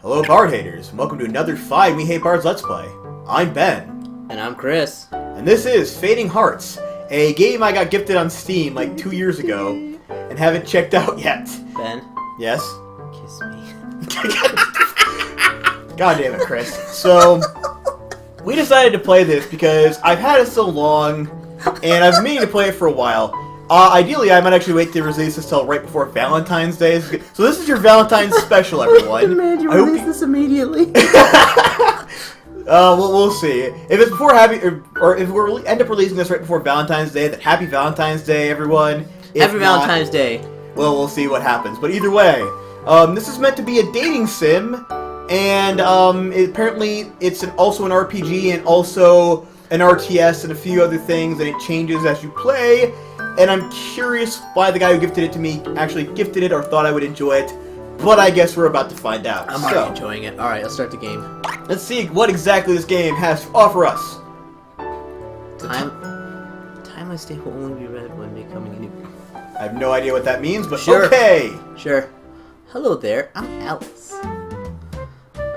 Hello Bard haters, and welcome to another 5 We Hate Bards Let's Play. I'm Ben. And I'm Chris. And this is Fading Hearts, a game I got gifted on Steam like 2 years ago, and haven't checked out yet. Ben? Yes? Kiss me. God damn it, Chris. So, we decided to play this because I've had it so long, and I've been meaning to play it for a while. Ideally, I might actually wait to release this till right before Valentine's Day. So this is your Valentine's special, everyone. Demand you release this immediately. We'll see. If it's before or if we end up releasing this right before Valentine's Day, then happy Valentine's Day, everyone. Happy Valentine's Day. Well, we'll see what happens. But either way, this is meant to be a dating sim, and apparently it's also an RPG and also an RTS and a few other things, and it changes as you play. And I'm curious why the guy who gifted it to me actually gifted it or thought I would enjoy it, but I guess we're about to find out. I'm already enjoying it. Alright, let's start the game. Let's see what exactly this game has to offer us. Timeless day will only be read when becoming a new... I have no idea what that means, but sure. Okay! Sure. Hello there, I'm Alice.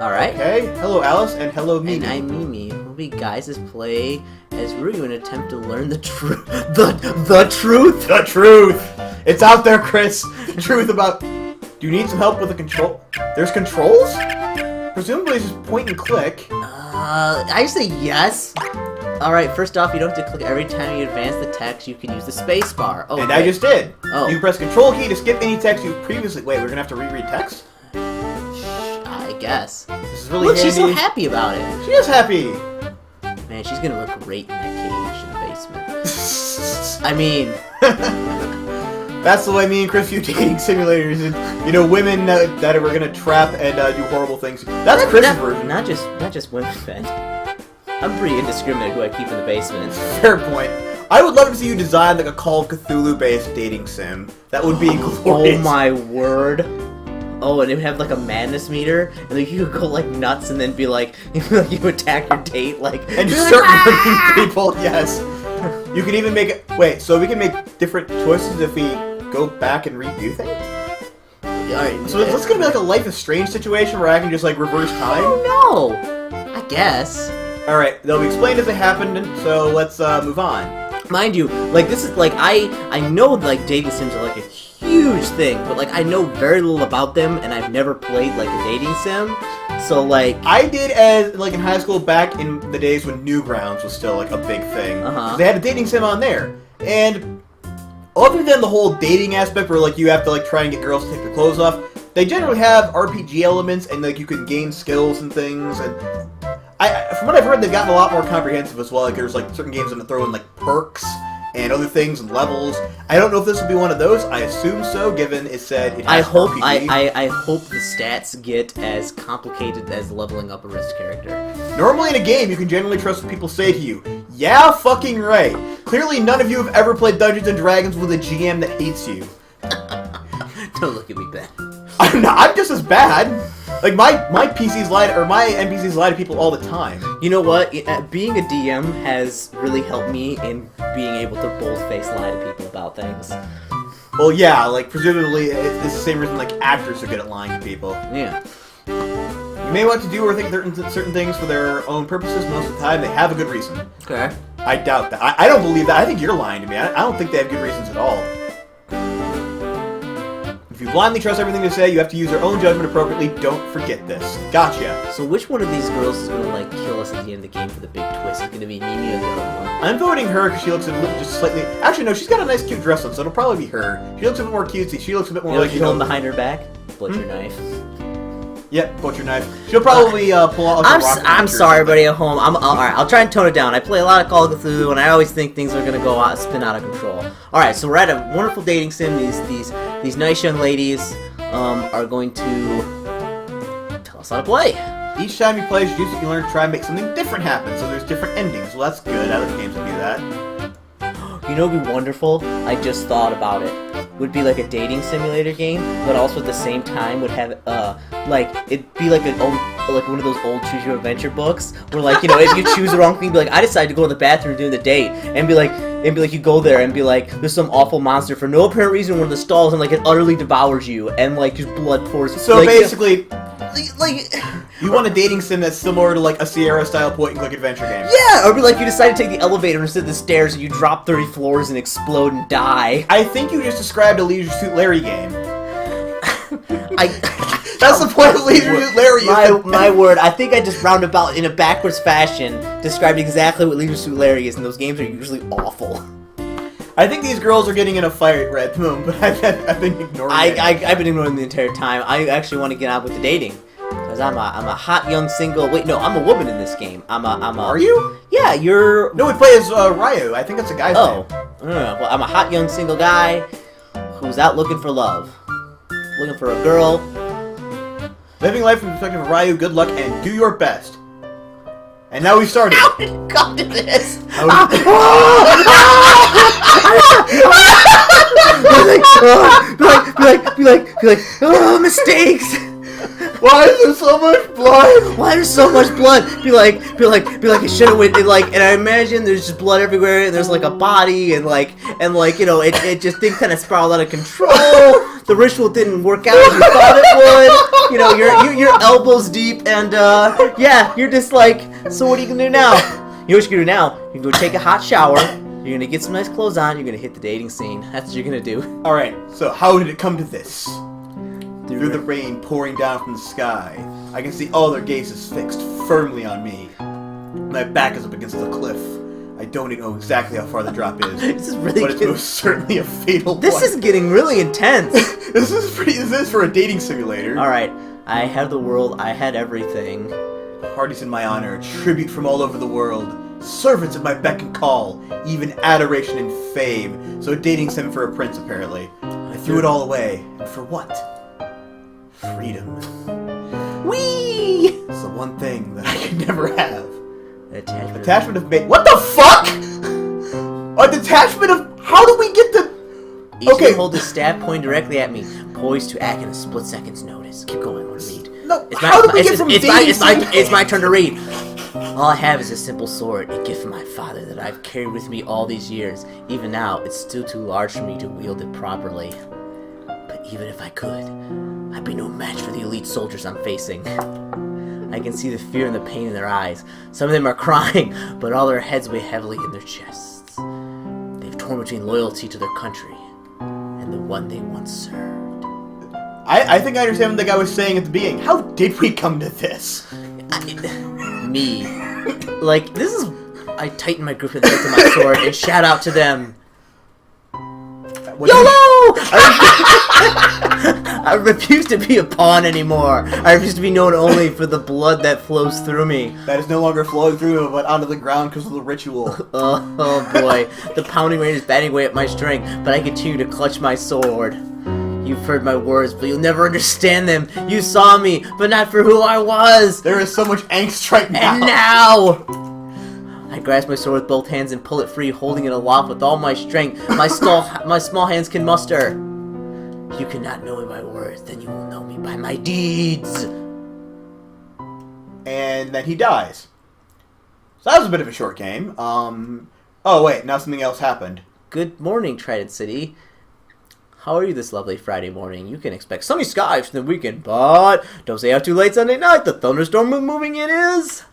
Alright. Okay, hello Alice, and hello Mimi. And I'm Mimi. We guys play as Ryou in an attempt to learn the truth. The truth? The truth! It's out there, Chris! The truth about... Do you need some help with the control? There's controls? Presumably it's just point and click. I say yes. Alright, first off, you don't have to click every time you advance the text. You can use the space bar. Oh, and I just did. Oh. You press control key to skip any text you previously... Wait, we're gonna have to reread text? I guess. This is really Look, handy. she's so happy about it. She is happy. Man, she's gonna look great in that cage in the basement. I mean... That's the way me and Chris view dating simulators and, you know, women that are gonna trap and do horrible things. That's Chris's version. Not just women, Ben. I'm pretty indiscriminate who I keep in the basement. Fair point. I would love to see you design like a Call of Cthulhu-based dating sim. That would be glorious. Oh my word. Oh, and it would have like a madness meter, and like you could go like nuts, and then be like, you attack your date, like, and just start murdering people. Yes, you can even make it. Wait, so we can make different choices if we go back and redo things. Alright, so it's gonna be like a Life is Strange situation where I can just like reverse time. Oh no, I guess. All right, they'll be explained as they happened, and so let's move on. Mind you, like this is like I know like dating sims are like a huge thing, but like I know very little about them, and I've never played like a dating sim. So like I did as like in high school back in the days when Newgrounds was still like a big thing. They had a dating sim on there, and other than the whole dating aspect where like you have to like try and get girls to take their clothes off, they generally have RPG elements and like you can gain skills and things. And from what I've heard, they've gotten a lot more comprehensive as well. Like there's like certain games that throw in like perks and other things and levels. I don't know if this will be one of those. I assume so, given it said it has RPG. I hope the stats get as complicated as leveling up a wrist character. Normally in a game, you can generally trust what people say to you. Yeah, fucking right. Clearly, none of you have ever played Dungeons and Dragons with a GM that hates you. Don't look at me, Ben. I'm just as bad. Like my PCs lie or my NPCs lie to people all the time. You know what? Being a DM has really helped me in being able to bold-face lie to people about things. Well, yeah, like presumably it's the same reason like actors are good at lying to people. Yeah. You may want to do or think certain things for their own purposes. Most of the time, they have a good reason. Okay. I doubt that. I don't believe that. I think you're lying to me. I don't think they have good reasons at all. If you blindly trust everything they say, you have to use your own judgment appropriately. Don't forget this. Gotcha. So which one of these girls is going to, like, kill us at the end of the game for the big twist? Is it going to be Mimi or the other one? I'm voting her because she looks a little just slightly... Actually, no, she's got a nice cute dress on, so it'll probably be her. She looks a bit more cutesy. She looks a bit more like... You know, behind her back? Butcher knife. Yep, butcher knife. She'll probably pull out like, a rocket. I'm sorry, everybody at home. Alright, I'll try and tone it down. I play a lot of Call of Cthulhu, and I always think things are gonna spin out of control. Alright, so we're at a wonderful dating sim. These nice young ladies are going to tell us how to play. Each time you play, you learn to try and make something different happen. So there's different endings. Well, that's good. Other games would do that. You know, it'd be wonderful. I just thought about it. Would be like a dating simulator game, but also at the same time would have like it'd be like like one of those old Choose Your Adventure books where like, you know, if you choose the wrong thing, be like, I decided to go to the bathroom during the date, and be like you go there and be like, there's some awful monster for no apparent reason in one of the stalls, and like it utterly devours you, and like just blood pours. So like, basically, like you want a dating sim that's similar to like a Sierra-style point-and-click adventure game. Yeah, or like you decide to take the elevator instead of the stairs, and you drop 30 floors and explode and die. I think you just described a Leisure Suit Larry game. That's the point of Leisure Suit Larry. My word, I think I just roundabout in a backwards fashion described exactly what Leisure Suit Larry is, and those games are usually awful. I think these girls are getting in a fight right at the moment, but I've been ignoring it. I've been ignoring them the entire time. I actually want to get on with the dating. Because I'm a hot young single... Wait, no, I'm a woman in this game. I'm a... Are you? Yeah, you're... No, we play as Ryou. I think that's a guy's name. No. Well, I'm a hot young single guy who's out looking for love. Looking for a girl. Living life from the perspective of Ryou, good luck, and do your best. And now we started. How did it come to this? Be like, oh, mistakes. Why is there so much blood? Why there's so much blood? Be like, it should have went. And I imagine there's just blood everywhere. And there's like a body, and you know, it just things kind of spiraled out of control. The ritual didn't work out as you thought it would. You know, you're elbows deep, and yeah, you're just like, so what are you gonna do now? You know what you're gonna do now? You can go take a hot shower. You're gonna get some nice clothes on. You're gonna hit the dating scene. That's what you're gonna do. All right. So how did it come to this? Through the rain pouring down from the sky, I can see all their gazes fixed firmly on me. My back is up against the cliff. I don't even know exactly how far the drop is. This is really but it's most certainly a fatal one. This is getting really intense. This is for a dating simulator. Alright, I had the world, I had everything. Parties in my honor, tribute from all over the world, servants at my beck and call, even adoration and fame. So a dating sim for a prince, apparently. I threw it all away. And for what? Freedom. Whee! It's the one thing that I could never have. Attachment of mate. What the fuck? A detachment of... How do we get the... Okay. Hold the stab point directly at me, poised to act in a split second's notice. Keep going, I want to read. No, how do we get from it's my turn to read. All I have is a simple sword, a gift from my father that I've carried with me all these years. Even now, it's still too large for me to wield it properly. But even if I could, I'd be no match for the elite soldiers I'm facing. I can see the fear and the pain in their eyes. Some of them are crying, but all their heads weigh heavily in their chests. They've torn between loyalty to their country and the one they once served. I think I understand what the guy was saying at the beginning. How did we come to this? Me. Like, this is... I tighten my grip and lift my sword and shout out to them. YOLO! I refuse to be a pawn anymore. I refuse to be known only for the blood that flows through me. That is no longer flowing through me, but onto the ground because of the ritual. Oh boy. The pounding rain is batting away at my strength, but I continue to clutch my sword. You've heard my words, but you'll never understand them. You saw me, but not for who I was. There is so much angst right now. And now... I grasp my sword with both hands and pull it free, holding it aloft with all my strength my small hands can muster. You cannot know me by words, then you will know me by my deeds. And then he dies. So that was a bit of a short game. Oh wait, now something else happened. Good morning, Trident City. How are you this lovely Friday morning? You can expect sunny skies for the weekend, but don't stay out too late Sunday night. The thunderstorm moving in is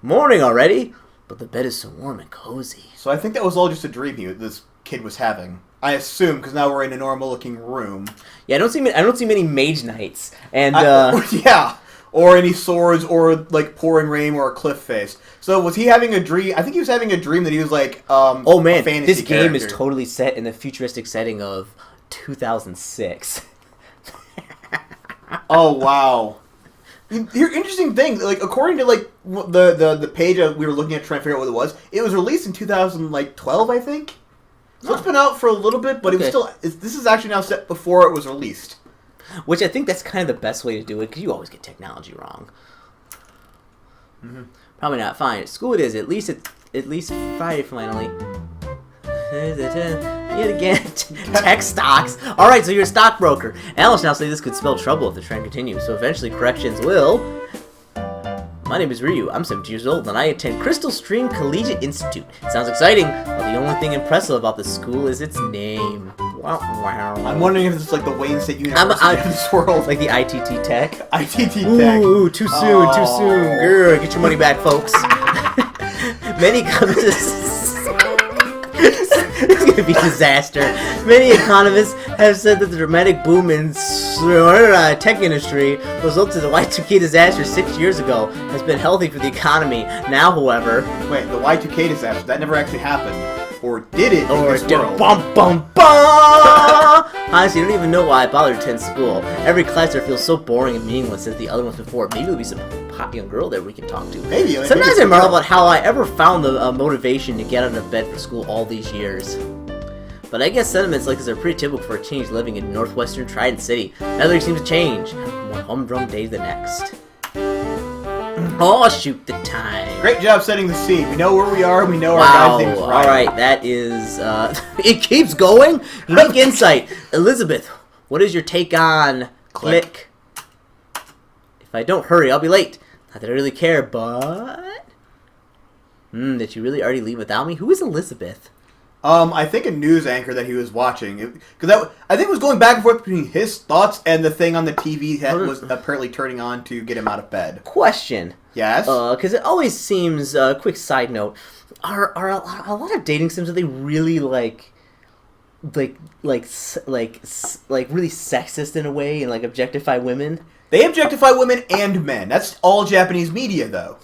morning already. But the bed is so warm and cozy. So I think that was all just a dream this kid was having. I assume, because now we're in a normal-looking room. Yeah, I don't see many mage knights, and yeah, or any swords, or like pouring rain, or a cliff face. So was he having a dream? I think he was having a dream that he was like, oh man, a fantasy this game character. is totally set in the futuristic setting of 2006. Oh wow. Your interesting thing, like according to like the page we were looking at trying to figure out what it was released in 2012, I think. So it's been out for a little bit, but it was still. This is actually now set before it was released. Which I think that's kind of the best way to do it, because you always get technology wrong. Mm-hmm. Probably not. Fine. School it is. At least Friday finally. Yet again, tech stocks. Alright, so you're a stockbroker. Analysts now say this could spell trouble if the trend continues, so eventually corrections will. My name is Ryou. I'm 17 years old, and I attend Crystal Stream Collegiate Institute. Sounds exciting, but the only thing impressive about the school is its name. I'm wondering if it's like the Wayne State University of this world. Like the ITT Tech? ITT Tech. Ooh, too soon, too soon. Grr, get your money back, folks. Many economists... It's gonna be a disaster. Many economists have said that the dramatic boom in tech industry resulted in the Y2K disaster 6 years ago has been healthy for the economy. Now, however... Wait, the Y2K disaster, that never actually happened. Or did it in this world? Bum, bum, bum! Honestly, I don't even know why I bother to attend school. Every class there feels so boring and meaningless as the other ones before. Maybe there'll be some hot young girl there we can talk to. Maybe. Sometimes I marvel about how I ever found the motivation to get out of bed for school all these years. But I guess sentiments like this are pretty typical for a teenage living in northwestern Trident City. Nothing seems to change from one humdrum day to the next. Oh, shoot the time. Great job setting the scene. We know where we are. We know our guy's name is Ryou. Alright, that is, it keeps going? Unique insight. Elizabeth, what is your take on... Click. If I don't hurry, I'll be late. Not that I really care, but... did you really already leave without me? Who is Elizabeth? I think a news anchor that he was watching. Because I think it was going back and forth between his thoughts and the thing on the TV that was apparently turning on to get him out of bed. Question. Yes? Because it always seems, quick side note, are a lot of dating sims, are they really, like really sexist in a way and, like, objectify women? They objectify women and men. That's all Japanese media, though.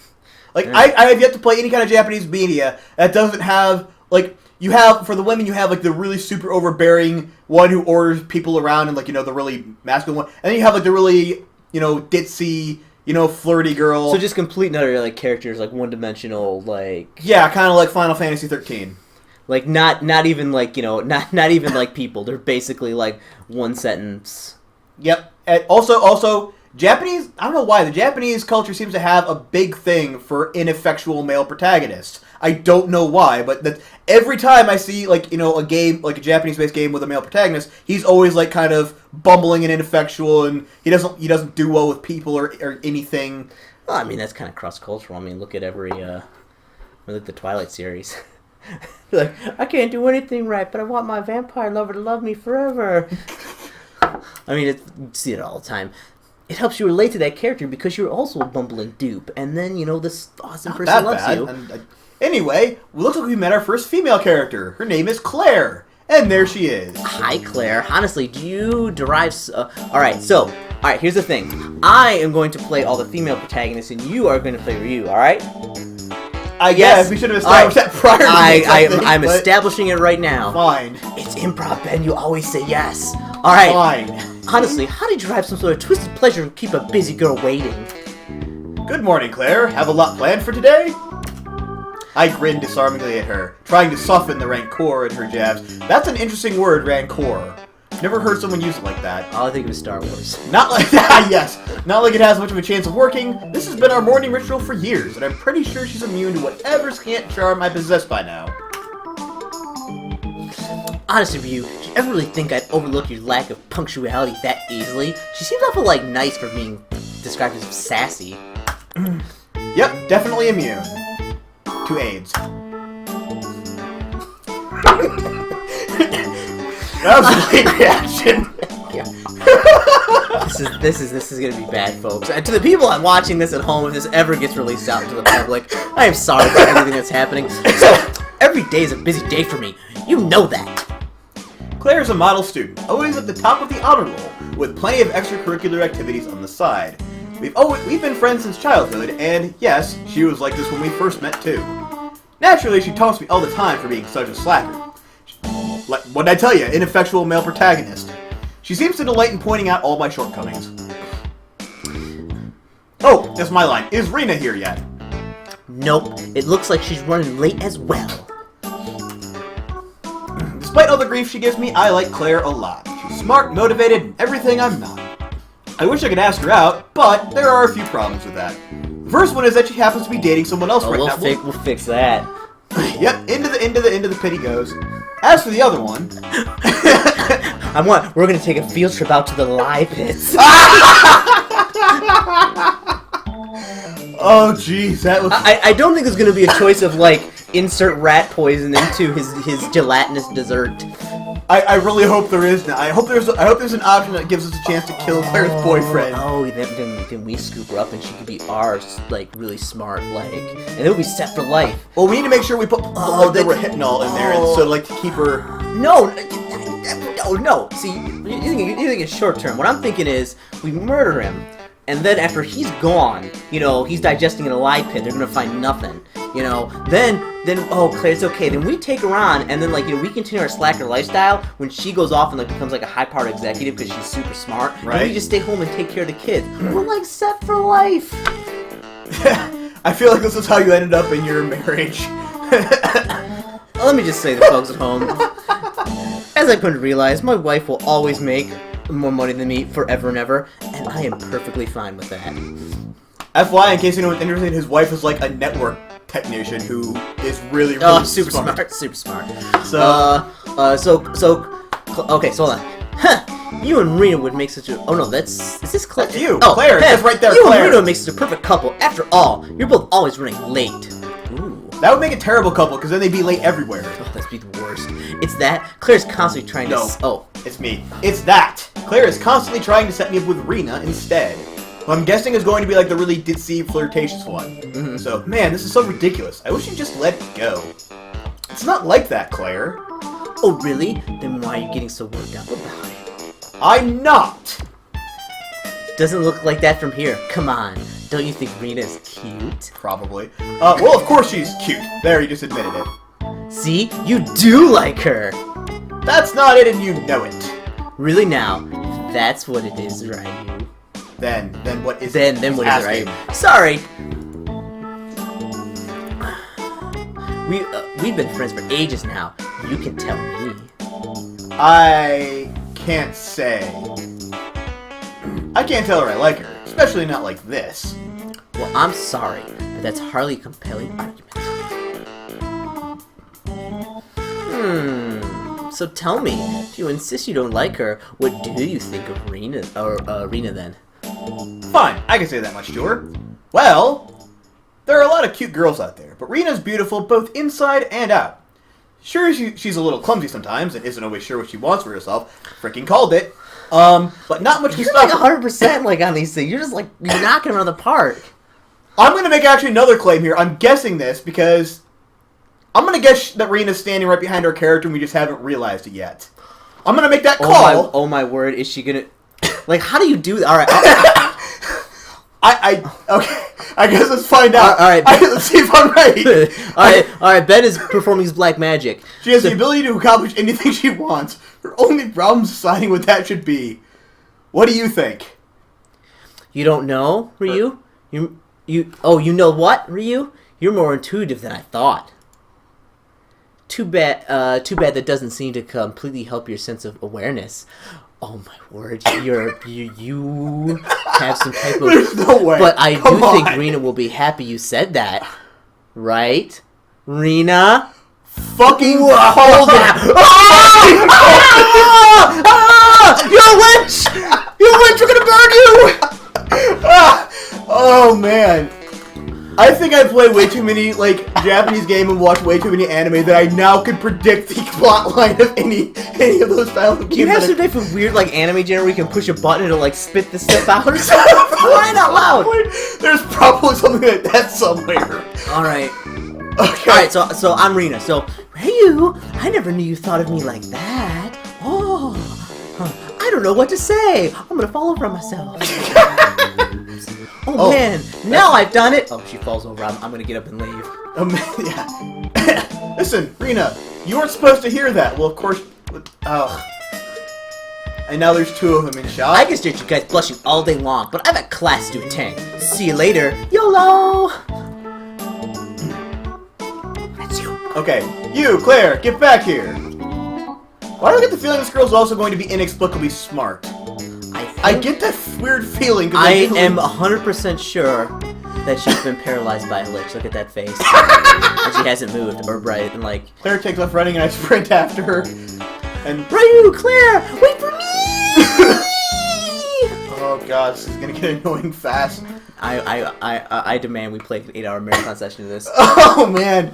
Like, I have yet to play any kind of Japanese media that doesn't have, like... You have, for the women, you have, like, the really super overbearing one who orders people around and, like, you know, the really masculine one. And then you have, like, the really, you know, ditzy, you know, flirty girl. So just complete and utter, like, characters, like, one-dimensional, like... Yeah, kind of like Final Fantasy 13. Like, not even, like, you know, not even, like, people. They're basically, like, one sentence. Yep. And also... Japanese, I don't know why, the Japanese culture seems to have a big thing for ineffectual male protagonists. I don't know why, but that every time I see, like, you know, a game, like a Japanese-based game with a male protagonist, he's always, like, kind of bumbling and ineffectual, and he doesn't do well with people or anything. Well, I mean, that's kind of cross-cultural. I mean, look at look at the Twilight series. Like, I can't do anything right, but I want my vampire lover to love me forever. I mean, you see it all the time. It helps you relate to that character because you're also a bumbling dupe, and then, you know, this awesome person loves you. Anyway, it looks like we met our first female character. Her name is Claire, and there she is. Hi, Claire. Honestly, do you derive... Alright, here's the thing. I am going to play all the female protagonists, and you are going to play Ryou, alright? I guess we should have established that prior to I'm establishing it right now. Fine. It's improv, Ben. You always say yes. Alright. Fine. Honestly, how did you derive some sort of twisted pleasure and keep a busy girl waiting? Good morning, Claire. Have a lot planned for today? I grinned disarmingly at her, trying to soften the rancor in her jabs. That's an interesting word, rancor. Never heard someone use it like that. All I think of Star Wars. Not like that, yes. Not like it has much of a chance of working. This has been our morning ritual for years, and I'm pretty sure she's immune to whatever scant charm I possess by now. Honestly, Ryou, did you ever really think I'd overlook your lack of punctuality that easily? She seems awful, like, nice for being described as sassy. Yep, definitely immune. To AIDS. That was a late reaction. Yeah. This is gonna be bad, folks. To the people watching this at home, if this ever gets released out into the public, I am sorry for everything that's happening. So, every day is a busy day for me. You know that. Claire is a model student, always at the top of the honor roll, with plenty of extracurricular activities on the side. We've been friends since childhood, and yes, she was like this when we first met too. Naturally, she taunts me all the time for being such a slacker. Like, what did I tell you? Ineffectual male protagonist. She seems to delight in pointing out all my shortcomings. Oh, that's my line. Is Rena here yet? Nope. It looks like she's running late as well. Despite all the grief she gives me, I like Claire a lot. She's smart, motivated, and everything I'm not. I wish I could ask her out, but there are a few problems with that. The first one is that she happens to be dating someone else right now. We'll fix that. Yep, into the pit he goes. As for the other one, we're gonna take a field trip out to the live pits. Oh jeez, that was. I don't think there's gonna be a choice of, like, insert rat poison into his gelatinous dessert. I really hope there is now. I hope there's an option that gives us a chance to kill Claire's boyfriend. Oh, then we scoop her up and she could be ours, like, really smart, like, and it'll be set for life. Well, we need to make sure we put the hypnol in there, and so like to keep her. No. See, you think it's short term. What I'm thinking is we murder him. And then after he's gone, he's digesting in a lye pit, they're gonna find nothing. Then, Claire, it's okay. Then we take her on, and then, we continue our slacker lifestyle when she goes off and, becomes, a high-powered executive because she's super smart. Right. And we just stay home and take care of the kids. We're, set for life. I feel like this is how you ended up in your marriage. Let me just say to the folks at home, as I come to realize, my wife will always make more money than me forever and ever, and I am perfectly fine with that. FYI, in case anyone's interested, his wife is like a network technician who is really super smart. So, okay, so hold on. Huh, you and Rena would make such a... Oh no, is this Claire? That's you, oh, Claire, it's right there, you Claire. and Rena would make such a perfect couple. After all, you're both always running late. Ooh. That would make a terrible couple, because then they'd be late everywhere. Oh, that'd be the worst. It's that. Claire's constantly trying to... Oh. It's me. It's that. Claire is constantly trying to set me up with Rena instead. Who I'm guessing is going to be like the really ditzy, flirtatious one. Mm-hmm. So, man, this is so ridiculous. I wish you'd just let it go. It's not like that, Claire. Oh, really? Then why are you getting so worked up about it? I'm not! Doesn't look like that from here. Come on. Don't you think Rena is cute? Probably. Well, of course she's cute. There, you just admitted it. See? You do like her! That's not it, and you know it. Really now? That's what it is, Ryou. Then what is it? Then what is it, Ryou? Sorry! We've been friends for ages now. You can tell me. I can't say. I can't tell her I like her, especially not like this. Well, I'm sorry, but that's hardly a compelling argument. So tell me, if you insist you don't like her, what do you think of Rena then? Fine, I can say that much to her. Well, there are a lot of cute girls out there, but Rena's beautiful both inside and out. Sure, she's a little clumsy sometimes and isn't always sure what she wants for herself. Freaking called it. But not much can stop her. You're 100% on these things. You're just you're knocking them out of the park. I'm going to make actually another claim here. I'm guessing this because I'm going to guess that Rena's standing right behind our character and we just haven't realized it yet. I'm going to make that call. Oh my word, is she going to... how do you do that? All right. Okay. I guess let's find out. All right. Let's see if I'm right. All right. Ben is performing his black magic. She has the ability to accomplish anything she wants. Her only problem is deciding what that should be. What do you think? You don't know, Ryou? You know what, Ryou? You're more intuitive than I thought. Too bad that doesn't seem to completely help your sense of awareness. Oh my word, you have some type of... There's no way. But I do think Rena will be happy you said that. Right? Rena? Fucking hold it! You're a witch! You're a witch! We're gonna burn you! Oh man. I think I play way too many, Japanese game and watch way too many anime that I now could predict the plot line of any of those styles of games. Do you have some type of weird, anime genre where you can push a button and it'll, spit the stuff out or something? Crying out loud! There's probably something like that somewhere. Alright. Okay. Alright, so I'm Rena. So, Ryou, I never knew you thought of me like that. Oh, I don't know what to say. I'm gonna fall over on myself. Oh man, now I've done it! Oh, she falls over. I'm gonna get up and leave. Yeah. Listen, Rena, you weren't supposed to hear that. Well, of course... Oh. And now there's two of them in shot. I can stare at you guys blushing all day long, but I've got class to attend. See you later. YOLO! That's you. Okay, you, Claire, get back here. Why do I get the feeling this girl's also going to be inexplicably smart? I get that weird feeling. I am 100% sure that she's been paralyzed by a lich. Look at that face. And she hasn't moved or bright and Claire takes off running and I sprint after her. And Ryou, Claire, wait for me! Oh god, this is gonna get annoying fast. I demand we play an 8-hour marathon session of this. Oh man.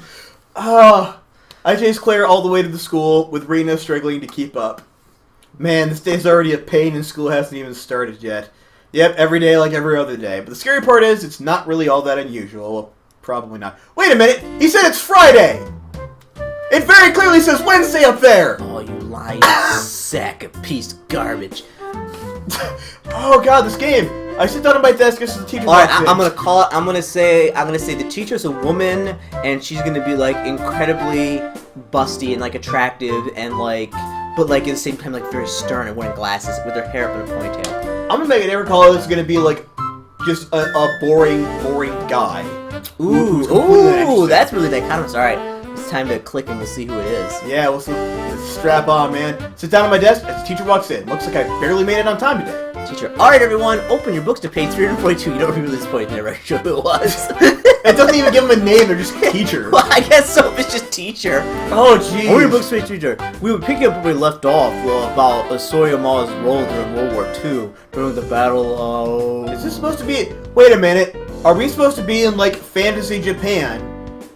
Oh. I chase Claire all the way to the school, with Rena struggling to keep up. Man, this day's already a pain and school hasn't even started yet. Yep, every day like every other day. But the scary part is, it's not really all that unusual. Well, probably not. Wait a minute! He said it's Friday! It very clearly says Wednesday up there! Oh, you lying sack of piece of garbage. Oh god, this game! I sit down at my desk as the teacher Alright, walks in. I'm gonna call it, I'm gonna say the teacher's a woman, and she's gonna be, like, incredibly busty and, like, attractive, and, like, but, like, at the same time, like, very stern and wearing glasses with her hair up in a ponytail. I'm gonna make it every call that's gonna be, like, just a boring guy. Ooh, that's really dichotomous. Alright, it's time to click and we'll see who it is. Yeah, well, strap on, man. Sit down at my desk as the teacher walks in. Looks like I barely made it on time today. Teacher, alright everyone, open your books to page 342. You don't really disappoint, never sure who it was. It doesn't even give them a name, they're just teacher. Well, I guess so, it's just teacher. Oh, jeez. Open your books to page 342. We were picking up where we left off about Soyama's role during World War II, during the Battle of... Is this supposed to be... Wait a minute. Are we supposed to be in, like, fantasy Japan?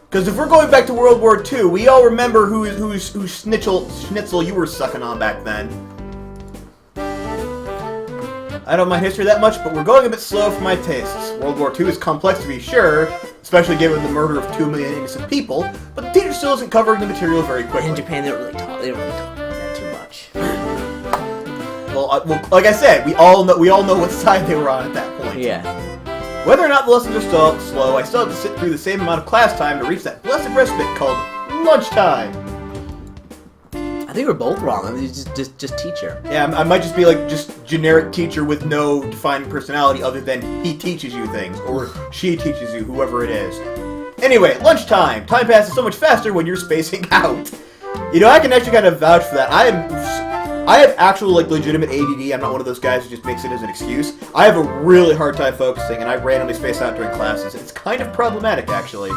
Because if we're going back to World War II, we all remember whose schnitzel you were sucking on back then. I don't mind history that much, but we're going a bit slow for my tastes. World War II is complex to be sure, especially given the murder of 2 million innocent people, but the teacher still isn't covering the material very quickly. In Japan, they don't really talk about that too much. Well, like I said, we all know what side they were on at that point. Yeah. Whether or not the lessons are still slow, I still have to sit through the same amount of class time to reach that blessed respite called lunchtime. I think we're both wrong. I mean, it's just teacher. Yeah, I might just be like just generic teacher with no defining personality other than he teaches you things or she teaches you, whoever it is. Anyway, lunchtime. Time passes so much faster when you're spacing out. You know, I can actually kind of vouch for that. I have actual, like, legitimate ADD. I'm not one of those guys who just makes it as an excuse. I have a really hard time focusing, and I randomly space out during classes. It's kind of problematic, actually.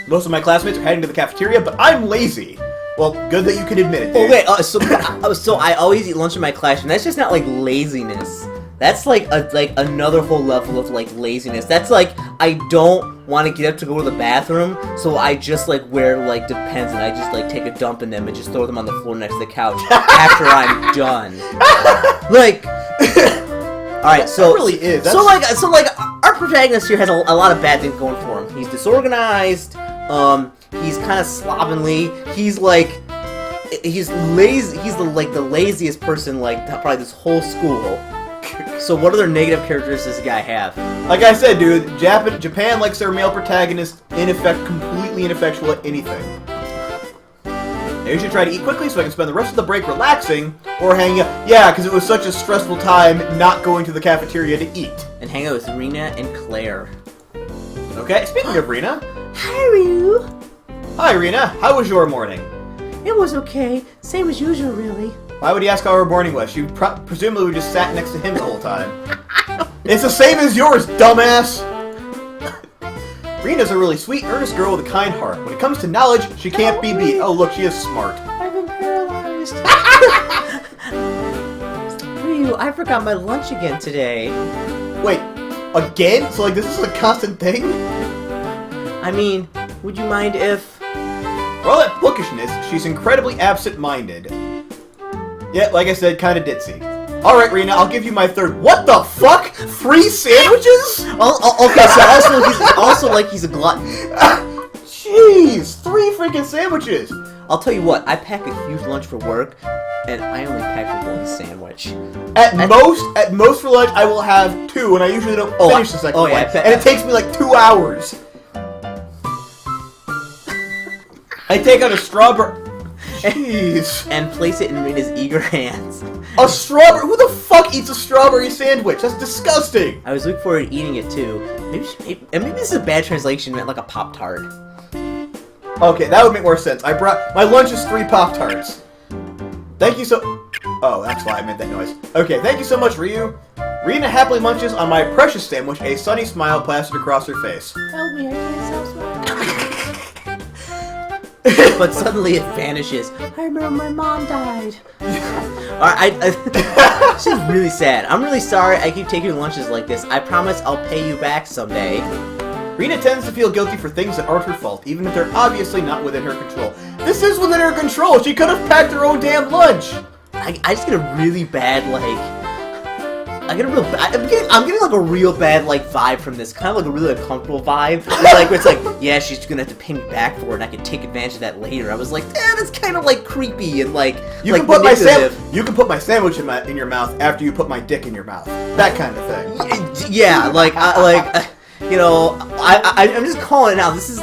Most of my classmates are heading to the cafeteria, but I'm lazy. Well, good that you can admit it, dude. Oh, wait, so I always eat lunch in my classroom. That's just not, like, laziness. That's, like, another whole level of, like, laziness. That's, like, I don't want to get up to go to the bathroom, so I just, like, wear, like, Depends, and I just, like, take a dump in them and just throw them on the floor next to the couch after I'm done. Like... Alright, so... That really is. So, like, our protagonist here has a lot of bad things going for him. He's disorganized, he's kind of slovenly, he's lazy, he's the laziest person, like, probably this whole school. So what other negative characteristics does this guy have? Like I said, dude, Japan likes their male protagonist completely ineffectual at anything. Now you should try to eat quickly so I can spend the rest of the break relaxing or hanging out. Yeah, because it was such a stressful time not going to the cafeteria to eat. And hang out with Rena and Claire. Okay, speaking of Rena. Hi, Ryou. Hi, Rena. How was your morning? It was okay. Same as usual, really. Why would he ask how her morning was? She presumably just sat next to him the whole time. It's the same as yours, dumbass! Rena's a really sweet, earnest girl with a kind heart. When it comes to knowledge, she can't be beat. Oh, look, she is smart. I've been paralyzed. Ryou, I forgot my lunch again today. Wait, again? So, like, this is a constant thing? I mean, would you mind if... For all that bookishness, she's incredibly absent-minded. Yeah, like I said, kinda ditzy. Alright, Rena, I'll give you my third. What the fuck? 3 sandwiches? Okay, so he's a glutton. Jeez, 3 freaking sandwiches. I'll tell you what, I pack a huge lunch for work, and I only pack one sandwich. At most for lunch, I will have 2, and I usually don't finish the second one. And it takes me like 2 hours. I take out a strawberry. Jeez. And place it in Rena's eager hands. A strawberry? Who the fuck eats a strawberry sandwich? That's disgusting. I was looking forward to eating it too. Maybe this is a bad translation. It meant like a Pop-Tart. Okay, that would make more sense. My lunch is 3 Pop-Tarts. Thank you so... Oh, that's why I made that noise. Okay, thank you so much, Ryou. Rena happily munches on my precious sandwich, a sunny smile plastered across her face. Help me, I can't stop smiling. But suddenly it vanishes. I remember my mom died. She's really sad. I'm really sorry I keep taking lunches like this. I promise I'll pay you back someday. Rena tends to feel guilty for things that aren't her fault, even if they're obviously not within her control. This is within her control! She could have packed her own damn lunch! I just get a really bad, I'm getting like a real bad vibe from this, kind of like a really uncomfortable vibe. Where it's like, yeah, she's gonna have to pay me back for it, and I can take advantage of that later. I was like, that's kind of creepy and you can put my sandwich in your mouth after you put my dick in your mouth. That kind of thing. Yeah, I'm just calling it out. This is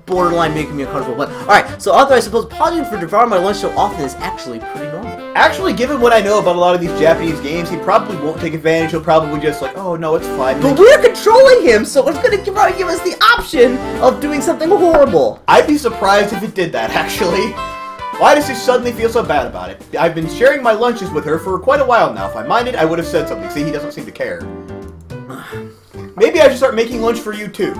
borderline making me uncomfortable. But alright, so although I suppose apologizing for devouring my lunch so often is actually pretty normal. Actually, given what I know about a lot of these Japanese games, he probably won't take advantage. He'll probably just oh no, it's fine. But we're controlling him, so it's gonna probably give us the option of doing something horrible. I'd be surprised if it did that, actually. Why does he suddenly feel so bad about it? I've been sharing my lunches with her for quite a while now. If I minded, I would have said something. See, he doesn't seem to care. Maybe I should start making lunch for you too.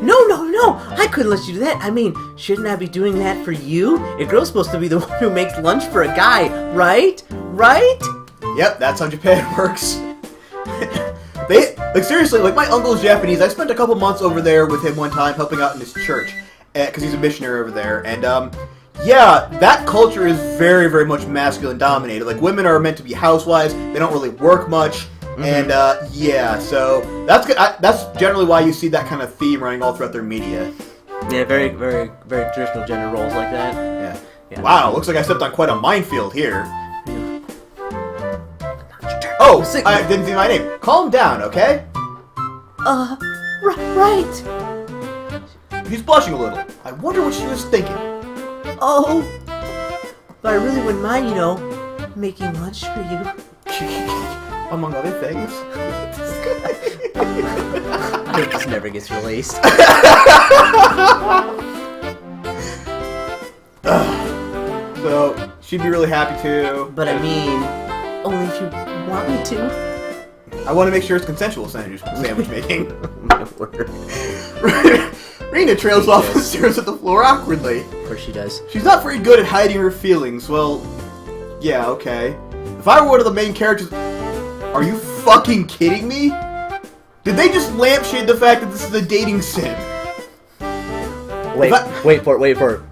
No, I couldn't let you do that. I mean, shouldn't I be doing that for you? A girl's supposed to be the one who makes lunch for a guy, right? Right? Yep, that's how Japan works. Seriously, my uncle's Japanese. I spent a couple months over there with him one time helping out in his church, because he's a missionary over there, and yeah, that culture is very, very much masculine dominated. Women are meant to be housewives, they don't really work much. And, yeah, so that's good. That's generally why you see that kind of theme running all throughout their media. Yeah, very, very, very traditional gender roles like that. Yeah. Wow, looks like I stepped on quite a minefield here. Oh, I didn't see my name. Calm down, okay? Right. He's blushing a little. I wonder what she was thinking. Oh, but I really wouldn't mind, making lunch for you. Among other things. I hope this never gets released. So, she'd be really happy to. But I mean, only if you want me to. I want to make sure it's consensual sandwich making. My word. Rena trails off and stares at the floor awkwardly. Of course she does. She's not very good at hiding her feelings. Well, yeah, okay. If I were one of the main characters... Are you fucking kidding me? Did they just lampshade the fact that this is a dating sim? Wait for it.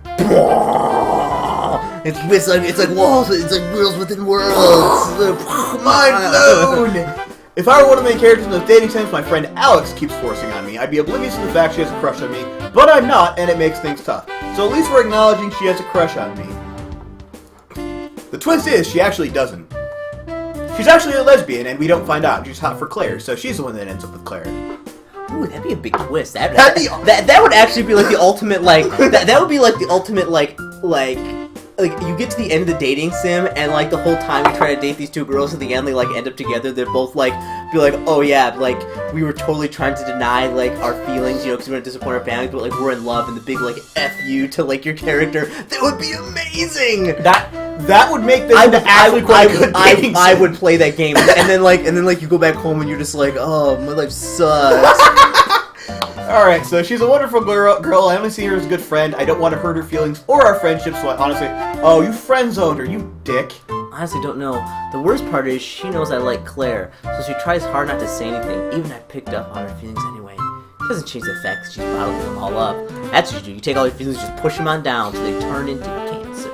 It's like walls. It's like worlds within worlds. Mind blown. If I were one of the main characters in those dating sims my friend Alex keeps forcing on me, I'd be oblivious to the fact she has a crush on me, but I'm not, and it makes things tough. So at least we're acknowledging she has a crush on me. The twist is, she actually doesn't. She's actually a lesbian, and we don't find out. She's hot for Claire, so she's the one that ends up with Claire. Ooh, that'd be a big twist. That would actually be the ultimate, that would be the ultimate, you get to the end of the dating sim, and the whole time you try to date these two girls, at the end they end up together. They're both be oh yeah, we were totally trying to deny our feelings, because we weren't disappoint our families, but we're in love, and the big F you to your character. That would be amazing. That would make this actually quite a good dating sim. I would play that game, and then you go back home and you're just oh, my life sucks. Alright, so she's a wonderful girl. I only see her as a good friend. I don't want to hurt her feelings or our friendship, so I honestly... Oh, you friend-zoned her, you dick. I honestly don't know. The worst part is she knows I like Claire, so she tries hard not to say anything, even I picked up on her feelings anyway. It doesn't change the fact that she's bottling them all up. That's what you do. You take all your feelings, just push them on down, so they turn into cancer.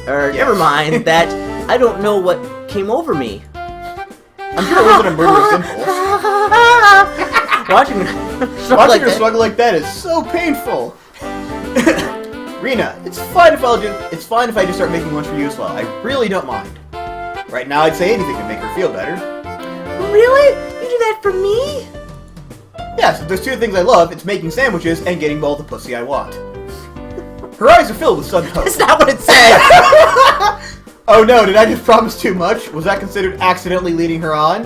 Never mind, that I don't know what came over me. I'm sure it wasn't a murderous impulse. Watching her struggle like that is so painful. Rena, it's fine if I just start making lunch for you as well. I really don't mind. Right now, I'd say anything to make her feel better. Really? You do that for me? Yes, if there's two things I love, it's making sandwiches and getting all the pussy I want. Her eyes are filled with sun hope. That's not what it said! Oh no, did I just promise too much? Was that considered accidentally leading her on?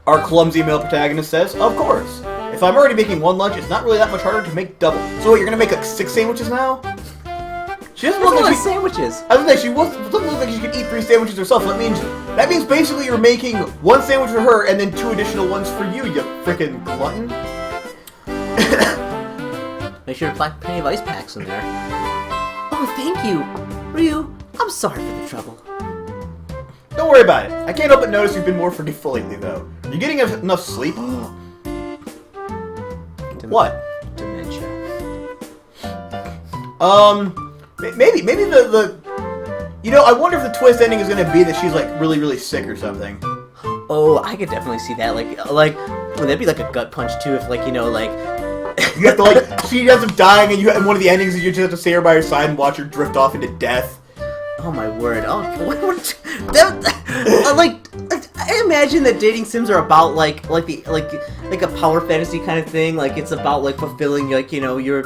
Our clumsy male protagonist says, of course. If I'm already making one lunch, it's not really that much harder to make double. So what, you're gonna make 6 sandwiches now? She doesn't look like sandwiches. I was gonna say, she doesn't look like she could eat 3 sandwiches herself. That means basically you're making 1 sandwich for her and then 2 additional ones for you frickin' glutton. Make sure to pack plenty of ice packs in there. Oh, thank you. Ryu, I'm sorry for the trouble. Don't worry about it. I can't help but notice you've been more forgetful lately, though. Are you getting enough sleep? What? Dementia. Maybe the... You know, I wonder if the twist ending is gonna be that she's, like, really, really sick or something. Oh, I could definitely see that. Like, would that be like a gut punch, too, if, like, you know, like... You have to, like, she ends up dying, and one of the endings is you just have to stay her by her side and watch her drift off into death. Oh my word! Oh, I imagine that dating sims are about like a power fantasy kind of thing. Like it's about like fulfilling like your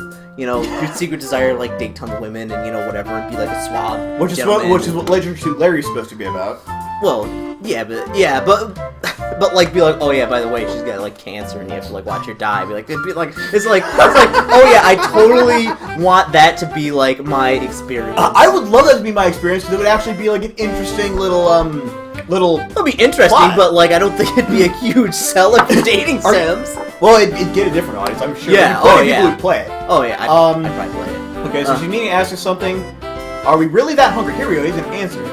secret desire to like date tons of women and whatever and be like a suave which is what Legend of Larry's supposed to be about. Well, but like be like, oh yeah, by the way, she's got like cancer and you have to like watch her die. It's like oh yeah, I totally want that to be like my experience. I would love that to be my experience because it would actually be like an interesting little. It'll be interesting, plot. But like I don't think it'd be a huge seller for dating sims. Well, it'd get a different audience, I'm sure. Yeah, People would play it. Oh yeah, I'd probably play it. Okay, so she's needing to ask us something. Are we really that hungry? Here we go. He's gonna answer.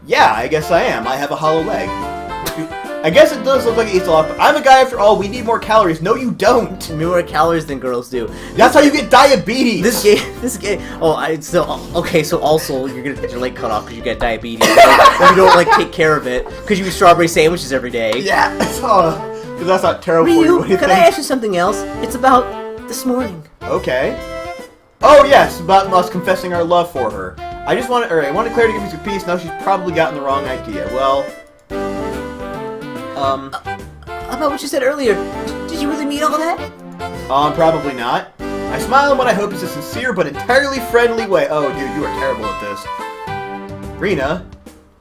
Yeah, I guess I am. I have a hollow leg. I guess it does look like it eats a lot, but I'm a guy after all. We need more calories. No, you don't. More calories than girls do. That's how you get diabetes. This game. Okay. So also you're gonna get your leg cut off because you get diabetes. Or you don't like take care of it because you eat strawberry sandwiches every day. Yeah. Because that's not terrible Ryou, for you. Can I ask you something else? It's about this morning. Okay. Oh yes, about us confessing our love for her. I wanted Claire to give me some peace. Now she's probably gotten the wrong idea. Well. About what you said earlier, did you really mean all that? Probably not. I smile in what I hope is a sincere but entirely friendly way. Oh, dude, you are terrible at this. Rena,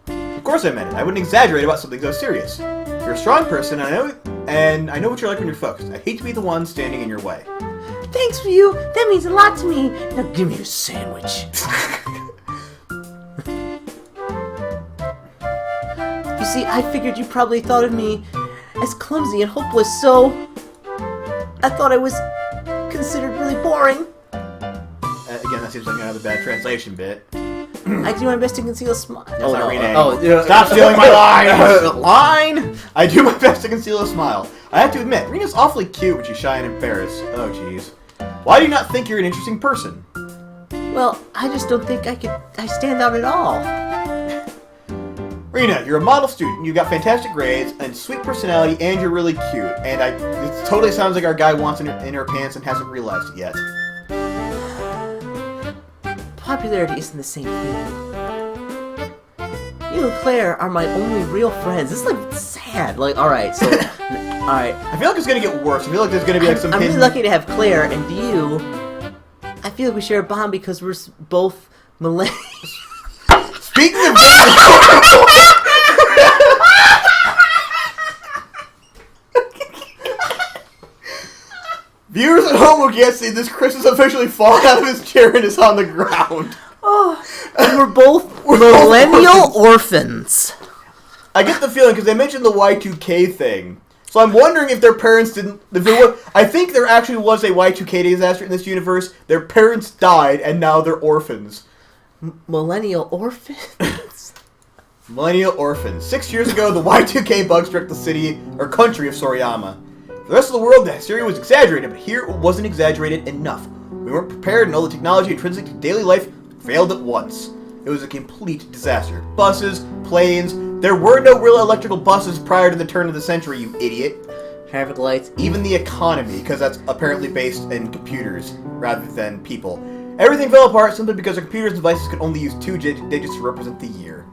of course I meant it. I wouldn't exaggerate about something so serious. You're a strong person, and I know what you're like when you're focused. I hate to be the one standing in your way. Thanks, Ryou. That means a lot to me. Now give me a sandwich. You see, I figured you probably thought of me as clumsy and hopeless, so I thought I was considered really boring. Again, that seems like another bad translation bit. I do my best to conceal a smile. Stop stealing my line! Line! I do my best to conceal a smile. I have to admit, Rena's awfully cute when she's shy and embarrassed. Oh, jeez. Why do you not think you're an interesting person? Well, I just don't think I stand out at all. Rena, you're a model student, you've got fantastic grades, and sweet personality, and you're really cute. And it totally sounds like our guy wants in her pants and hasn't realized it yet. Popularity isn't the same thing. You and Claire are my only real friends. This is like sad. Like, alright, so... Alright. I feel like it's gonna get worse. I feel like there's gonna be like some... I'm really lucky to have Claire, and you... I feel like we share a bond because we're both millennials. Speaking of viewers at home will get see this. Chris has officially fallen out of his chair and is on the ground. Oh, and we're both millennial orphans. I get the feeling because they mentioned the Y2K thing, so I'm wondering if their parents didn't. I think there actually was a Y2K disaster in this universe. Their parents died, and now they're orphans. Millennial orphans? Millennial orphans. 6 years ago, the Y2K bug struck the city, or country of Soriyama. For the rest of the world, the hysteria was exaggerated, but here it wasn't exaggerated enough. We weren't prepared, and all the technology intrinsic to daily life failed at once. It was a complete disaster. Buses, planes, there were no real electrical buses prior to the turn of the century, you idiot. Traffic lights. Even the economy, because that's apparently based in computers rather than people. Everything fell apart simply because our computers and devices could only use 2 digits to represent the year.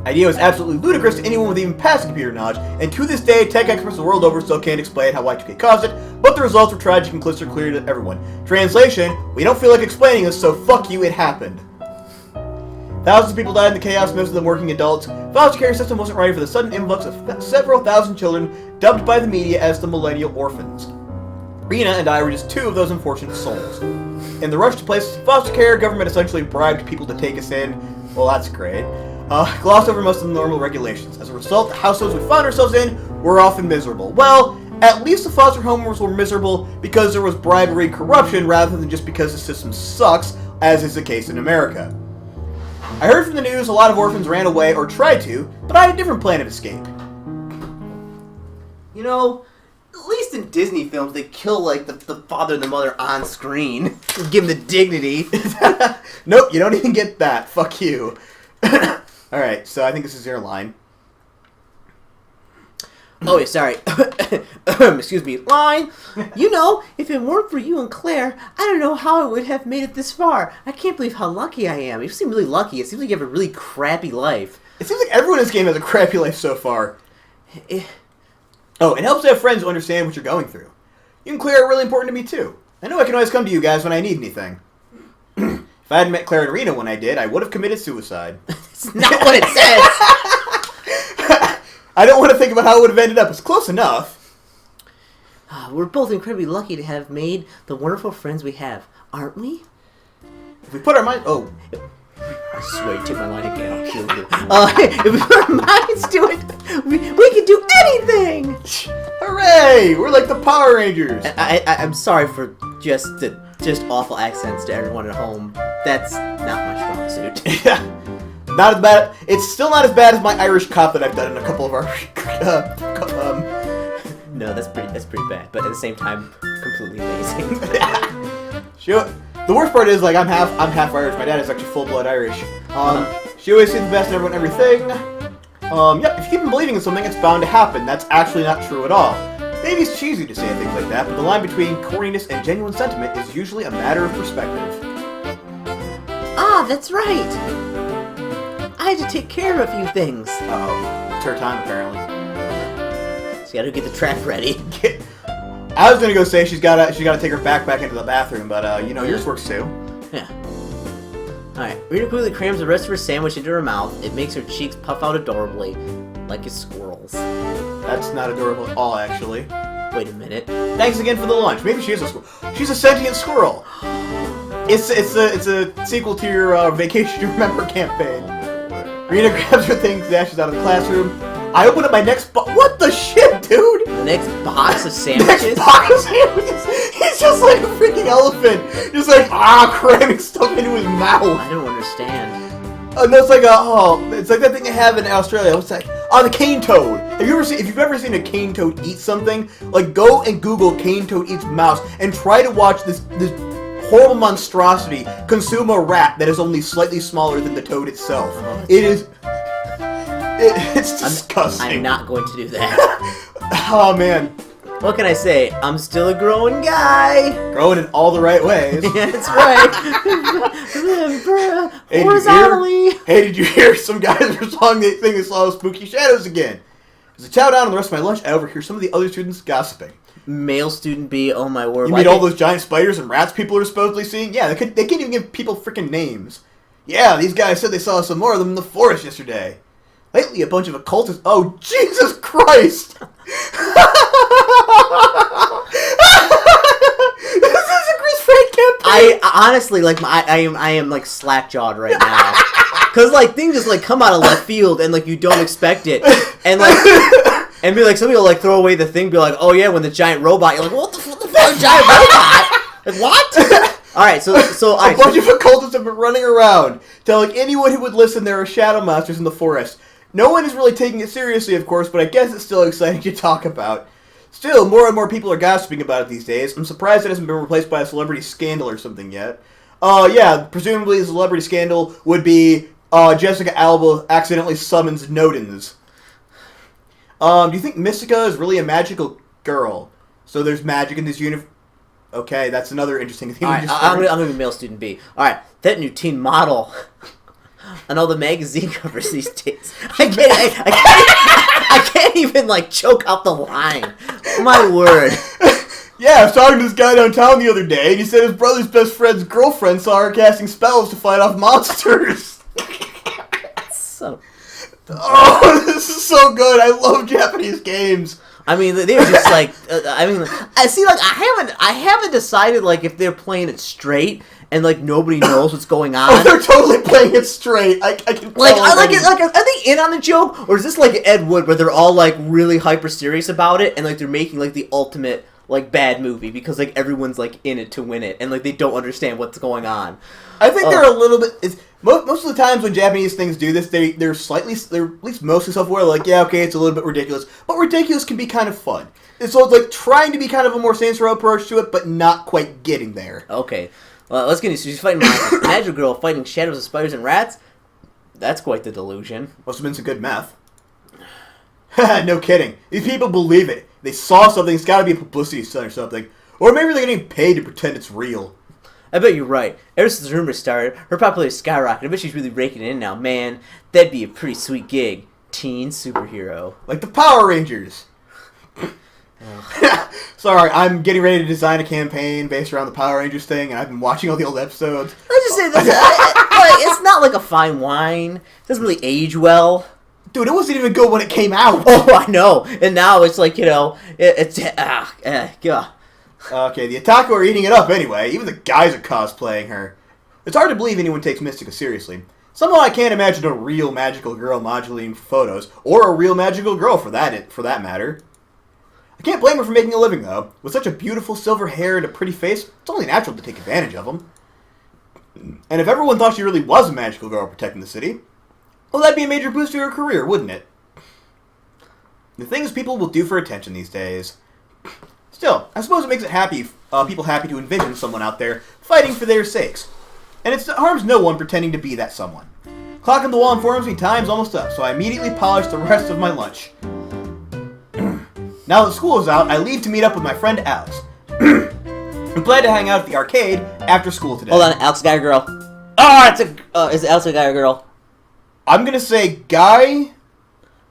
Idea was absolutely ludicrous to anyone with even passing computer knowledge, and to this day, tech experts the world over still can't explain how Y2K caused it, but the results were tragic and crystal clear to everyone. Translation, we don't feel like explaining this, so fuck you, it happened. Thousands of people died in the chaos, most of them working adults. The foster care system wasn't ready for the sudden influx of several thousand children, dubbed by the media as the millennial orphans. Rena and I were just 2 of those unfortunate souls. In the rush to place foster care, government essentially bribed people to take us in. Well, that's great. Glossed over most of the normal regulations. As a result, the households we found ourselves in were often miserable. Well, at least the foster homes were miserable because there was bribery and corruption rather than just because the system sucks, as is the case in America. I heard from the news a lot of orphans ran away or tried to, but I had a different plan of escape. You know, at least in Disney films, they kill, like, the father and the mother on screen. Give them the dignity. Nope, you don't even get that. Fuck you. Alright, so I think this is your line. Oh, yeah, sorry. Excuse me. Line. You know, if it weren't for you and Claire, I don't know how I would have made it this far. I can't believe how lucky I am. You seem really lucky. It seems like you have a really crappy life. It seems like everyone in this game has a crappy life so far. Oh, it helps to have friends who understand what you're going through. You and Claire are really important to me, too. I know I can always come to you guys when I need anything. If I hadn't met Claire and Rena when I did, I would have committed suicide. It's not what it says! I don't want to think about how it would have ended up. It's close enough. We're both incredibly lucky to have made the wonderful friends we have, aren't we? If we put our mind... Oh. I swear, you take my line again, I'll kill you. If we put our minds to it, we can do anything! Hooray! We're like the Power Rangers! I'm sorry for just awful accents to everyone at home. That's not my strong suit. Yeah. Not as bad. It's still not as bad as my Irish cop that I've done in a couple of our... No, that's pretty bad, but at the same time, completely amazing. The worst part is, like, I'm half Irish. My dad is actually full-blood Irish. She always sees the best in everyone and everything. Yep, if you keep on believing in something, it's bound to happen. That's actually not true at all. Maybe it's cheesy to say things like that, but the line between corniness and genuine sentiment is usually a matter of perspective. Ah, that's right! I had to take care of a few things. Uh-oh. It's her time, apparently. So you gotta get the trap ready. I was gonna go say she's gotta take her backpack into the bathroom, but you know, yours works too. Yeah. Alright, Rita quickly crams the rest of her sandwich into her mouth. It makes her cheeks puff out adorably, like a squirrel's. That's not adorable at all, actually. Wait a minute. Thanks again for the lunch. Maybe she is a squirrel. She's a sentient squirrel. It's a sequel to your Vacation to Remember campaign. Rita grabs her things, dashes out of the classroom. I open up my next box. What the shit, dude? The next box of sandwiches? Next box of sandwiches? He's just like a freaking elephant. Just like, cramming stuff into his mouth. I don't understand. No, it's like it's like that thing they have in Australia. What's that? Oh, the cane toad. If you've ever seen a cane toad eat something, like go and Google cane toad eats mouse and try to watch this horrible monstrosity consume a rat that is only slightly smaller than the toad itself. It's disgusting. I'm not going to do that. Oh, man. What can I say? I'm still a growing guy. Growing in all the right ways. That's right. Horizontally. Hey, did you hear some guys were song they think they saw spooky shadows again? As I chow down on the rest of my lunch, I overhear some of the other students gossiping. Male student B, oh my word. You mean all those giant spiders and rats people are supposedly seeing? Yeah, they can't even give people freaking names. Yeah, these guys said they saw some more of them in the forest yesterday. Lately, a bunch of occultists... Oh, Jesus Christ! This is a Cris campaign! I honestly, like, I am like, slack-jawed right now. Because, like, things just, like, come out of left field, and, like, you don't expect it. And, like... And be like, somebody will, like, throw away the thing, be like, oh, yeah, when the giant robot... You're like, what the fuck, giant robot? Like, what? Alright, so a bunch of occultists have been running around, telling anyone who would listen there are shadow monsters in the forest. No one is really taking it seriously, of course, but I guess it's still exciting to talk about. Still, more and more people are gossiping about it these days. I'm surprised it hasn't been replaced by a celebrity scandal or something yet. Yeah, presumably the celebrity scandal would be Jessica Alba accidentally summons Nodens. Do you think Mystica is really a magical girl? So there's magic in this universe. Okay, that's another interesting thing. Alright, I'm gonna be male student B. Alright, that new teen model on all the magazine covers these days. I can't even, like, choke out the line. My word. Yeah, I was talking to this guy downtown the other day, and he said his brother's best friend's girlfriend saw her casting spells to fight off monsters. Oh, this is so good. I love Japanese games. I mean, they were just like, I see, like, I haven't decided, like, if they're playing it straight and, like, nobody knows what's going on. Oh, they're totally playing it straight. I can tell. Like, are they in on the joke? Or is this like Ed Wood where they're all, like, really hyper serious about it and, like, they're making, like, the ultimate, like bad movie because like everyone's like in it to win it and like they don't understand what's going on. I think they're a little bit. Most of the times when Japanese things do this, they're at least mostly self-aware. Like, yeah, okay, it's a little bit ridiculous, but ridiculous can be kind of fun. And so it's like trying to be kind of a more Saints Row approach to it, but not quite getting there. Okay, well, let's get into. She's fighting Magic Girl, fighting shadows of spiders and rats. That's quite the delusion. Must have been some good math. No kidding. These people believe it. They saw something. It's got to be a publicity stunt or something, or maybe they're getting paid to pretend it's real. I bet you're right. Ever since the rumors started, her popularity skyrocketed. I bet she's really raking it in now. Man, that'd be a pretty sweet gig. Teen superhero. Like the Power Rangers. Sorry, I'm getting ready to design a campaign based around the Power Rangers thing, and I've been watching all the old episodes. Let's just say this. It's not like a fine wine. It doesn't really age well. Dude, it wasn't even good when it came out. Oh, I know. And now it's like, God. Okay, the otaku are eating it up anyway. Even the guys are cosplaying her. It's hard to believe anyone takes Mystica seriously. Somehow I can't imagine a real magical girl modulating photos, or a real magical girl for that matter. I can't blame her for making a living, though. With such a beautiful silver hair and a pretty face, it's only natural to take advantage of them. And if everyone thought she really was a magical girl protecting the city, well, that'd be a major boost to her career, wouldn't it? The things people will do for attention these days. Still, I suppose it makes people happy to envision someone out there fighting for their sakes. And it harms no one pretending to be that someone. Clock on the wall informs me time's almost up, so I immediately polish the rest of my lunch. Now that school is out, I leave to meet up with my friend Alex. We plan to hang out at the arcade after school today. Hold on, Alex, guy or girl? Is it Alex a guy or girl? I'm gonna say guy. I'm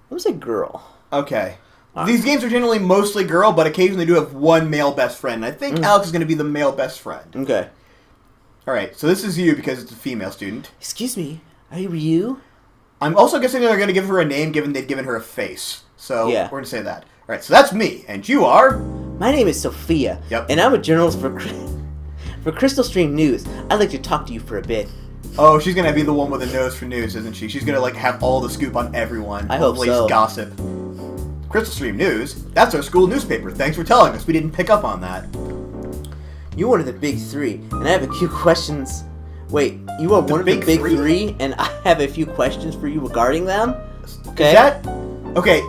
gonna say girl. Okay. These games are generally mostly girl, but occasionally do have one male best friend. I think Alex is going to be the male best friend. Okay. Alright, so this is you because it's a female student. Excuse me, are you Ryou? I'm also guessing they're going to give her a name given they've given her a face. So yeah. We're going to say that. Alright, so that's me, and you are? My name is Sophia, and I'm a journalist for Crystal Stream News. I'd like to talk to you for a bit. Oh, she's going to be the one with a nose for news, isn't she? She's going to like have all the scoop on everyone. I hope so. Gossip. Crystal Stream News? That's our school newspaper. Thanks for telling us. We didn't pick up on that. You're one of the big three, and I have a few questions. Wait, you are one of the big three, and I have a few questions for you regarding them? Okay. Is that... Okay.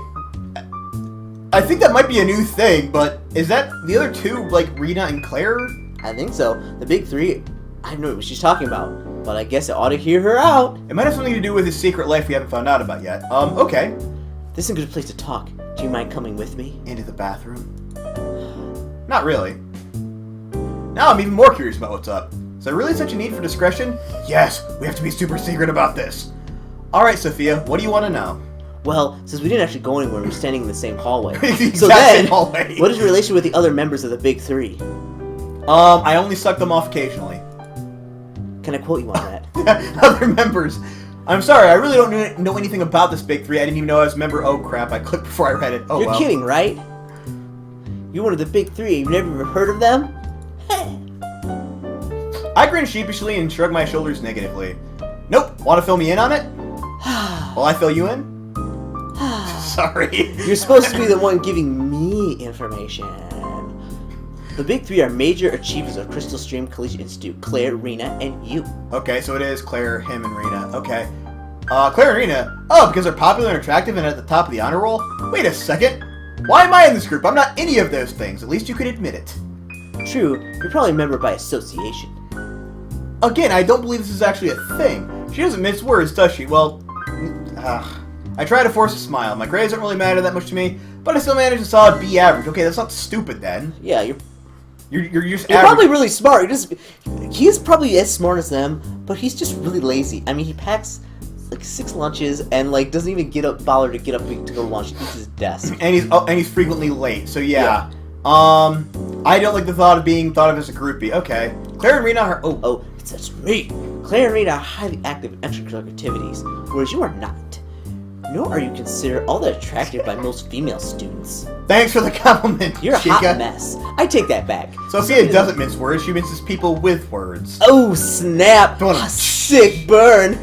I think that might be a new thing, but is that the other two, like, Rena and Claire? I think so. The big three, I don't know what she's talking about, but I guess I ought to hear her out. It might have something to do with his secret life we haven't found out about yet. Okay. This is a good place to talk. Do you mind coming with me? Into the bathroom? Not really. Now I'm even more curious about what's up. Is there really such a need for discretion? Yes, we have to be super secret about this. Alright, Sophia, what do you want to know? Well, since we didn't actually go anywhere, we were standing in the same hallway. Same hallway. What is your relation with the other members of the big three? I only suck them off occasionally. Can I quote you on that? Other members. I'm sorry, I really don't know anything about this big three. I didn't even know I was a member. Oh crap, I clicked before I read it. Oh, You're kidding, right? You're one of the big three. You've never even heard of them? I grin sheepishly and shrug my shoulders negatively. Nope. Want to fill me in on it? Will I fill you in? Sorry. You're supposed to be the one giving me information. The big three are major achievers of Crystal Stream Collegiate Institute: Claire, Rena, and you. Okay, so it is Claire, him, and Rena. Okay. Claire and Rena? Oh, because they're popular and attractive and at the top of the honor roll? Wait a second. Why am I in this group? I'm not any of those things. At least you could admit it. True. You're probably a member by association. Again, I don't believe this is actually a thing. She doesn't mince words, does she? Well, I try to force a smile. My grades don't really matter that much to me, but I still manage a solid B average. Okay, that's not stupid then. Yeah, you're just probably really smart. He's probably as smart as them, but he's just really lazy. I mean, he packs like 6 lunches and like doesn't even bother to get up to go to lunch. He eats his desk. And he's frequently late. So yeah. I don't like the thought of being thought of as a groupie. Okay. Claire and Rena are... Oh, that's me. Claire and Rena are highly active in extracurricular activities, whereas you are not. Nor are you considered all that attractive by most female students. Thanks for the compliment, You're Chica. a hot mess. I take that back. Sophia doesn't mince words. She minces people with words. Oh, snap. Sick burn.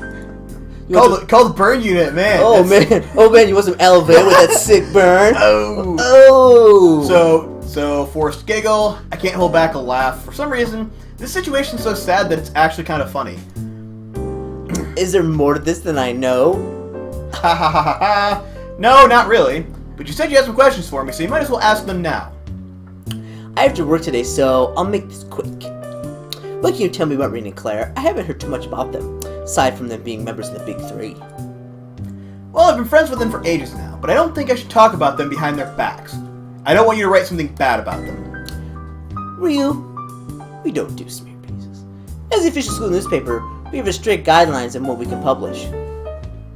Call the burn unit, man. Oh, man. Oh, man, you want some elevator with that sick burn? Oh. Oh. So, So, forced giggle, I can't hold back a laugh. For some reason, this situation's so sad that it's actually kind of funny. Is there more to this than I know? Ha ha ha ha ha. No, not really. But you said you had some questions for me, so you might as well ask them now. I have to work today, so I'll make this quick. What can you tell me about Ryou and Claire? I haven't heard too much about them, aside from them being members of the Big Three. Well, I've been friends with them for ages now, but I don't think I should talk about them behind their backs. I don't want you to write something bad about them. Ryou, we don't do smear pieces. As the official school newspaper, we have strict guidelines on what we can publish.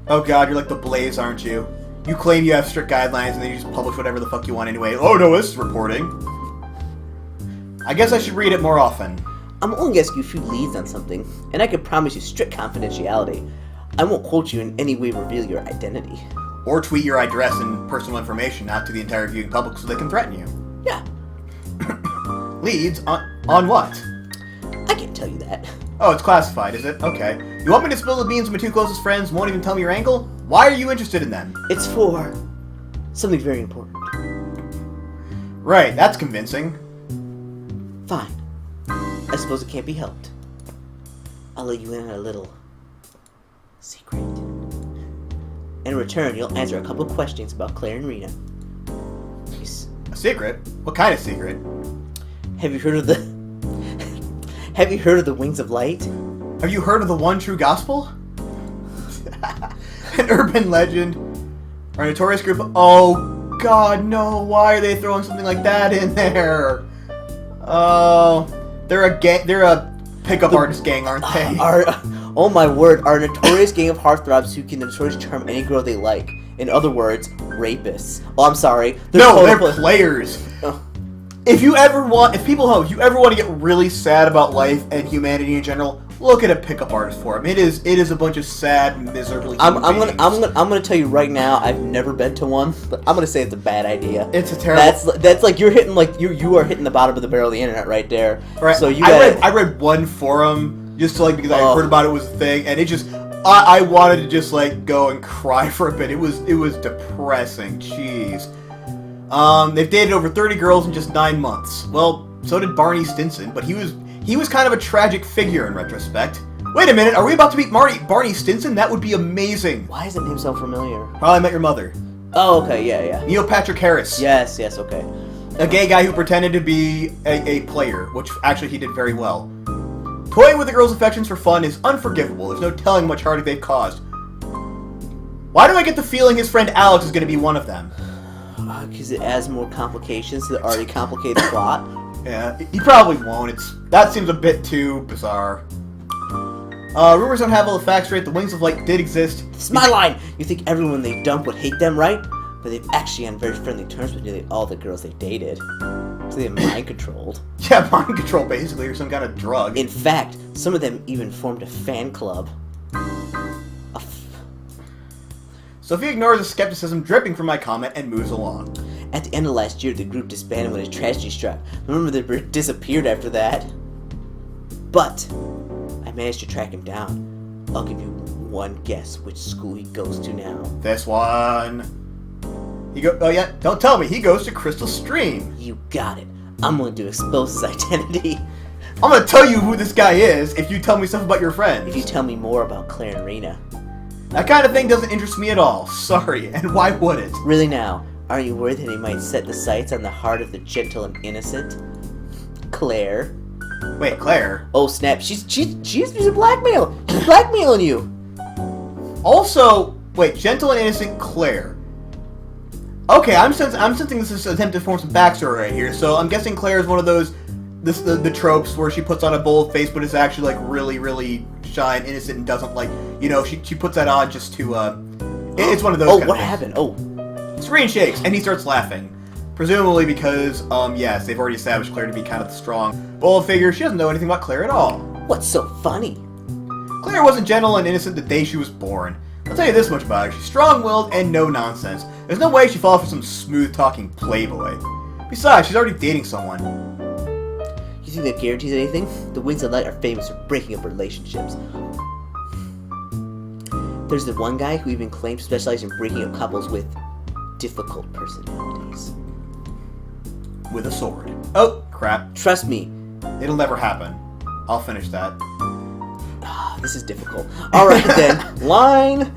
Oh god, you're like the Blaze, aren't you? You claim you have strict guidelines and then you just publish whatever the fuck you want anyway. Oh no, this is reporting. I guess I should read it more often. I'm only asking you a few leads on something, and I can promise you strict confidentiality. I won't quote you in any way reveal your identity. Or tweet your address and personal information out to the entire viewing public so they can threaten you. Yeah. Leads? On what? I can't tell you that. Oh, it's classified, is it? Okay. You want me to spill the beans to my two closest friends, won't even tell me your angle? Why are you interested in them? It's for something very important. Right, that's convincing. Fine. I suppose it can't be helped. I'll let you in on a little secret. In return, you'll answer a couple of questions about Claire and Rena. Please. A secret? What kind of secret? Have you heard of the... Have you heard of the Wings of Light? Have you heard of the One True Gospel? An urban legend. Or a notorious group of... Oh, God, no. Why are they throwing something like that in there? Oh... They're a pickup artist gang, aren't they? Oh my word, are a notorious gang of heartthrobs who can notoriously charm any girl they like. In other words, rapists. Oh, I'm sorry. They're players. Oh. If you ever want to get really sad about life and humanity in general, look at a pickup artist forum. It is a bunch of sad, miserable human beings. I'm gonna tell you right now, I've never been to one, but I'm gonna say it's a bad idea. It's a terrible. That's like you're hitting you are hitting the bottom of the barrel of the internet right there. Right. So I read one forum just to because I heard about it was a thing, and it just I wanted to just go and cry for a bit. It was depressing. Jeez. They've dated over 30 girls in just 9 months. Well, so did Barney Stinson, but he was kind of a tragic figure in retrospect. Wait a minute, are we about to meet Barney Stinson? That would be amazing. Why is that name so familiar? How I Met Your Mother. Oh, okay, yeah. Neil Patrick Harris. Yes, okay. A gay guy who pretended to be a player, which actually he did very well. Toying with a girl's affections for fun is unforgivable. There's no telling how much heartache they've caused. Why do I get the feeling his friend Alex is going to be one of them? Because it adds more complications to the already complicated plot. Yeah, he probably won't. That seems a bit too bizarre. Rumors don't have all the facts straight. The Wings of Light did exist. It's my line! You think everyone they dump would hate them, right? But they've actually on very friendly terms with nearly all the girls they dated. So they're mind-controlled. Yeah, mind control basically, or some kind of drug. In fact, some of them even formed a fan club. Sophie ignores the skepticism dripping from my comment and moves along. At the end of last year, the group disbanded when a tragedy struck. Remember, they disappeared after that. But I managed to track him down. I'll give you one guess which school he goes to now. This one. Oh yeah, don't tell me. He goes to Crystal Stream. You got it. I'm going to expose his identity. I'm going to tell you who this guy is if you tell me stuff about your friends. If you tell me more about Claire and Rena. That kind of thing doesn't interest me at all. Sorry, and why would it? Really now, are you worried that he might set the sights on the heart of the gentle and innocent? Claire. Wait, Claire? Oh snap, she's a blackmail! She's blackmailing you! Also, wait, gentle and innocent Claire. Okay, I'm sensing this is an attempt to form some backstory right here, so I'm guessing Claire is one of those, the tropes where she puts on a bold face but is actually really, really shy and innocent and doesn't she puts that on just to, it's one of those kind of what things. happened? Oh. Screen shakes, and he starts laughing. Presumably because, yes, they've already established Claire to be kind of the strong, bold figure. She doesn't know anything about Claire at all. What's so funny? Claire wasn't gentle and innocent the day she was born. I'll tell you this much about her. She's strong-willed and no-nonsense. There's no way she'd fall for some smooth-talking playboy. Besides, she's already dating someone. You think that guarantees anything? The Wings of Light are famous for breaking up relationships. There's the one guy who even claims to specialize in breaking up couples with difficult personalities. with a sword. Oh, crap. Trust me. It'll never happen. I'll finish that. This is difficult. Alright then. Line!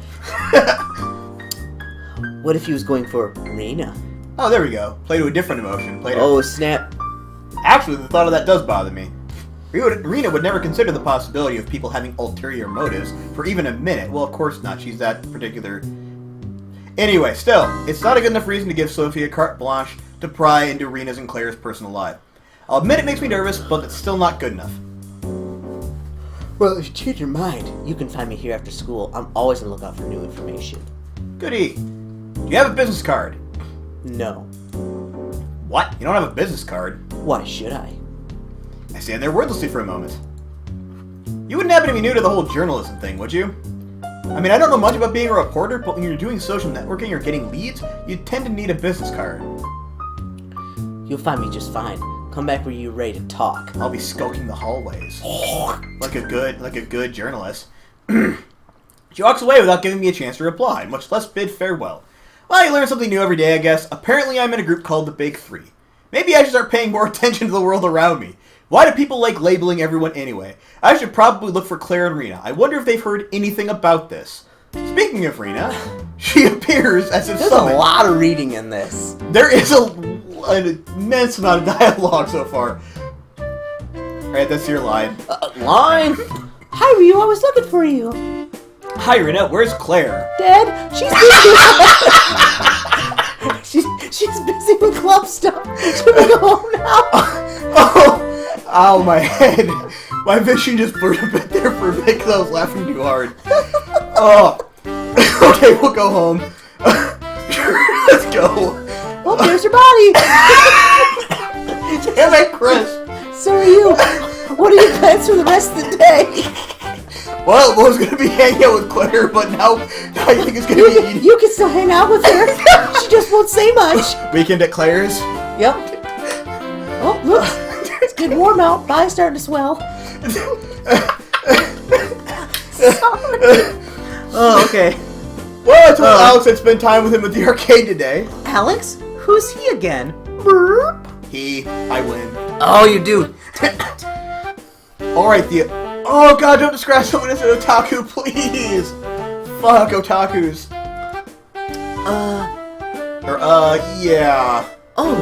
What if he was going for Rena? Oh, there we go. Play to a different emotion. Play to... Oh, snap. Actually, the thought of that does bother me. Rena would never consider the possibility of people having ulterior motives for even a minute. Well, of course not. She's that particular... Anyway, still, it's not a good enough reason to give Sophie a carte blanche to pry into Rena's and Claire's personal life. I'll admit it makes me nervous, but it's still not good enough. Well, if you change your mind, you can find me here after school. I'm always on the lookout for new information. Goody. Do you have a business card? No. What? You don't have a business card? Why should I? I stand there wordlessly for a moment. You wouldn't happen to be new to the whole journalism thing, would you? I mean, I don't know much about being a reporter, but when you're doing social networking or getting leads, you tend to need a business card. You'll find me just fine. Come back when you're ready to talk. I'll be skulking the hallways. like a good journalist. She walks away without giving me a chance to reply, much less bid farewell. Well, you learn something new every day, I guess. Apparently I'm in a group called the Big Three. Maybe I should start paying more attention to the world around me. Why do people like labeling everyone anyway? I should probably look for Claire and Rena. I wonder if they've heard anything about this. Speaking of Rena, she appears as if There's a lot of reading in this. There is an immense amount of dialogue so far. Alright, that's your line. Line? Hi, Ryou, I was looking for you. Hi, Rena, where's Claire? Dead? She's busy. she's busy with club stuff. Should we go home now? Ow, my head. My vision just blurred a bit there for a bit because I was laughing too hard. Oh. Okay, we'll go home. Let's go. Oh, there's your body. Damn it, Cris. So are you. What are your plans for the rest of the day? Well, I was going to be hanging out with Claire, but now I think it's going to be eating. You can still hang out with her. She just won't say much. Weekend at Claire's? Yep. Oh, look. It's getting warm out. Body's starting to swell. Oh, okay. Well, I told Alex I'd spend time with him at the arcade today. Alex? Who's he again? Burp. I win. Oh, you do. Alright, oh god, don't describe someone as an otaku, please! Fuck otakus. Yeah. Oh.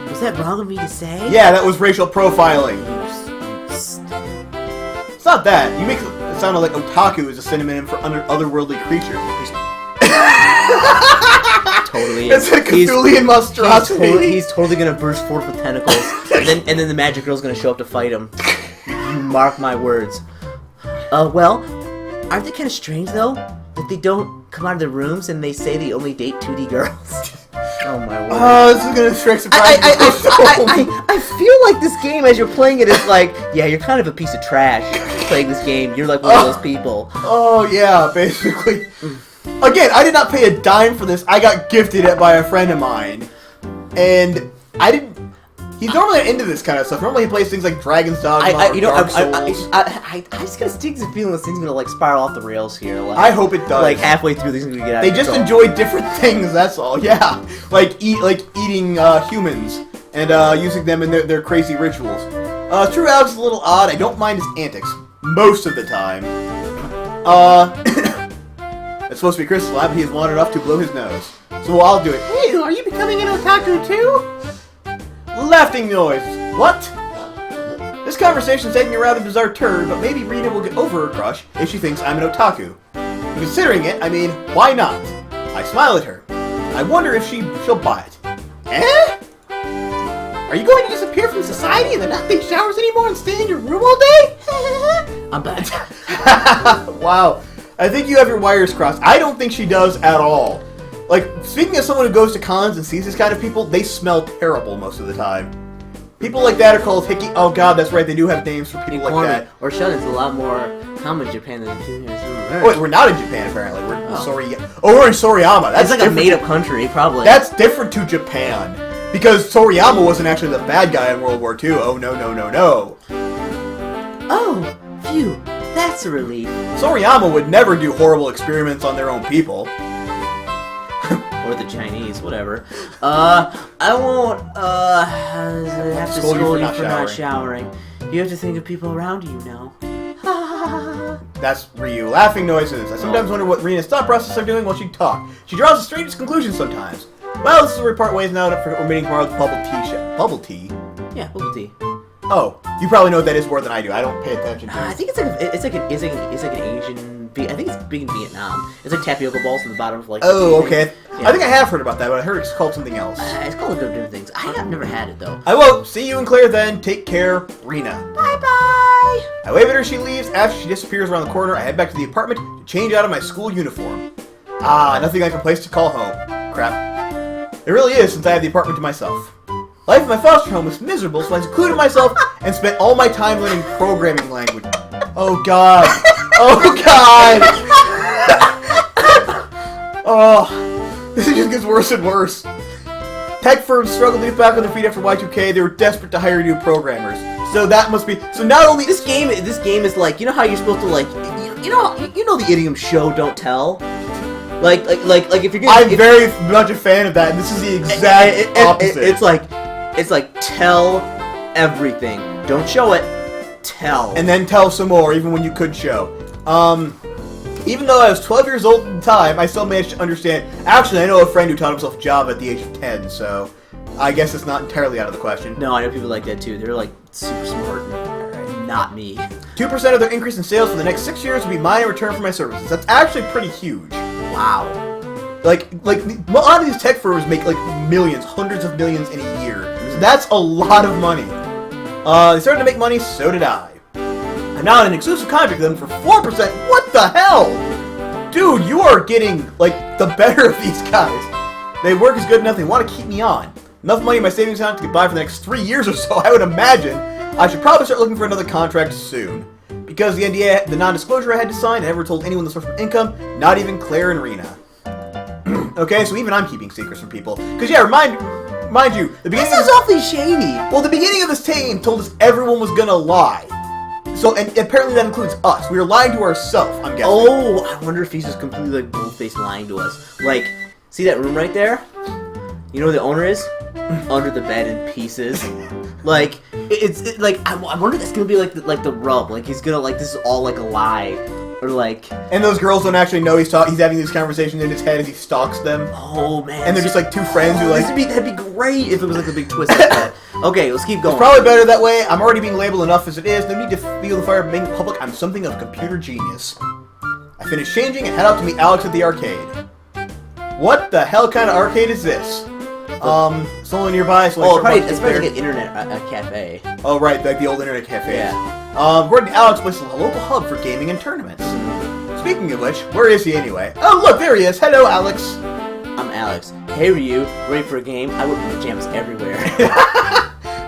Was that wrong of me to say? Yeah, that was racial profiling. It's not that. You make it sound like otaku is a synonym for otherworldly creature. Totally is. It's a Cthulian monstrosity. He's totally gonna burst forth with tentacles, and then the magic girl's gonna show up to fight him. You mark my words. Well, aren't they kind of strange though? That they don't come out of their rooms and they say they only date 2D girls. Oh my word. Oh, this is gonna strike surprise. I feel like this game, as you're playing it, is like, yeah, you're kind of a piece of trash playing this game. You're like one of those people. Oh yeah, basically. Again, I did not pay a dime for this. I got gifted it by a friend of mine, and I didn't. He's normally into this kind of stuff. Normally he plays things like Dragon's Dogma, Dark Souls. I just got a sneaky feeling this thing's gonna like spiral off the rails here. Like, I hope it does. Like halfway through, this is gonna get out. They just enjoy different things. That's all. Yeah, like eating humans and using them in their crazy rituals. True, Alex is a little odd. I don't mind his antics most of the time. It's supposed to be Cris' lab. He has wandered off to blow his nose, so I'll do it. Hey, are you becoming an otaku too? Laughing noise. What? This conversation's taking a rather bizarre turn, but maybe Rena will get over her crush if she thinks I'm an otaku. Considering it, I mean, why not? I smile at her. I wonder if she'll buy it. Eh? Are you going to disappear from society and then not take showers anymore and stay in your room all day? I'm back. Wow. I think you have your wires crossed. I don't think she does at all. Like, speaking as someone who goes to cons and sees this kind of people, they smell terrible most of the time. People like that are called hickey. Oh god, that's right, they do have names for people like that. Or shut-ins a lot more common in Japan than in Oh wait, we're not in Japan apparently. We're in we're in Soriyama. That's like a made-up country, probably. That's different to Japan. Because Soriyama wasn't actually the bad guy in World War II. Oh no, no, no, no. Oh, phew. That's a relief. Soriyama would never do horrible experiments on their own people. Or the Chinese, whatever. I I won't, have to Scold scold you you for for not not showering. You have to think of people around you now. That's Ryou. Laughing noises. I sometimes wonder what Rina's thought process are doing while she talks. She draws the strangest conclusions sometimes. Well, this is where we part ways now for we're meeting tomorrow at the bubble tea shop. Bubble tea? Yeah, bubble tea. Oh, you probably know what that is more than I do. I don't pay attention to it. I think it's like an Asian. I think it's big in Vietnam. It's like tapioca balls from the bottom of like. Oh, okay. Yeah. I think I have heard about that, but I heard it's called something else. It's called different things. I have never had it though. I won't. See you and Claire then. Take care, Rina. Bye bye. I wave at her. She leaves. After she disappears around the corner, I head back to the apartment to change out of my school uniform. Ah, nothing like a place to call home. Crap. It really is, since I have the apartment to myself. Life in my foster home was miserable, so I secluded myself and spent all my time learning programming language. Oh god. Oh god. Oh, this just gets worse and worse. Tech firms struggled to get back on their feet after Y2K. They were desperate to hire new programmers. So that must be. So not only this game is like, you know how you're supposed to like, you know the idiom show don't tell. Like if you're gonna. I'm very much a fan of that, and this is the exact opposite. It's like tell everything. Don't show it. Tell. And then tell some more, even when you could show. Even though I was 12 years old at the time, I still managed to understand. Actually, I know a friend who taught himself Java at the age of 10, so I guess it's not entirely out of the question. No, I know people like that too. They're like super smart. Not me. 2% of their increase in sales for the next 6 years will be mine in return for my services. That's actually pretty huge. Wow. Like a lot of these tech firms make like millions, hundreds of millions in a year. So that's a lot of money. They started to make money, so did I. I'm now in an exclusive contract with them for 4%. What the hell? Dude, you are getting, like, the better of these guys. They work is good enough, they want to keep me on. Enough money in my savings account to get by for the next 3 years or so, I would imagine. I should probably start looking for another contract soon. Because the NDA, the non-disclosure I had to sign, I never told anyone the source of income, not even Claire and Rina. Okay, so even I'm keeping secrets from people. Because, yeah, mind you, the beginning This is awfully shady. Well, the beginning of this game told us everyone was gonna lie. So, and apparently that includes us. We were lying to ourselves, I'm guessing. Oh, I wonder if he's just completely like bold-faced lying to us. Like, see that room right there? You know where the owner is? Under the bed in pieces. Like, it's like I wonder if that's gonna be like the rub. Like he's gonna like this is all like a lie, or like. And those girls don't actually know he's having these conversations in his head as he stalks them. Oh man. And they're just like two friends who like. That'd be great if it was like a big twist like that. Okay, let's keep going. It's probably better that way. I'm already being labeled enough as it is. No need to feel the fire of making public. I'm something of a computer genius. I finish changing and head out to meet Alex at the arcade. What the hell kind of arcade is this? Someone nearby. So it's probably like an internet cafe. Oh right, like the old internet cafe. Yeah. According to Alex, this is a local hub for gaming and tournaments. Speaking of which, where is he anyway? Oh look, there he is. Hello, Alex. I'm Alex. Hey Ryu, ready for a game? I wear pajamas everywhere.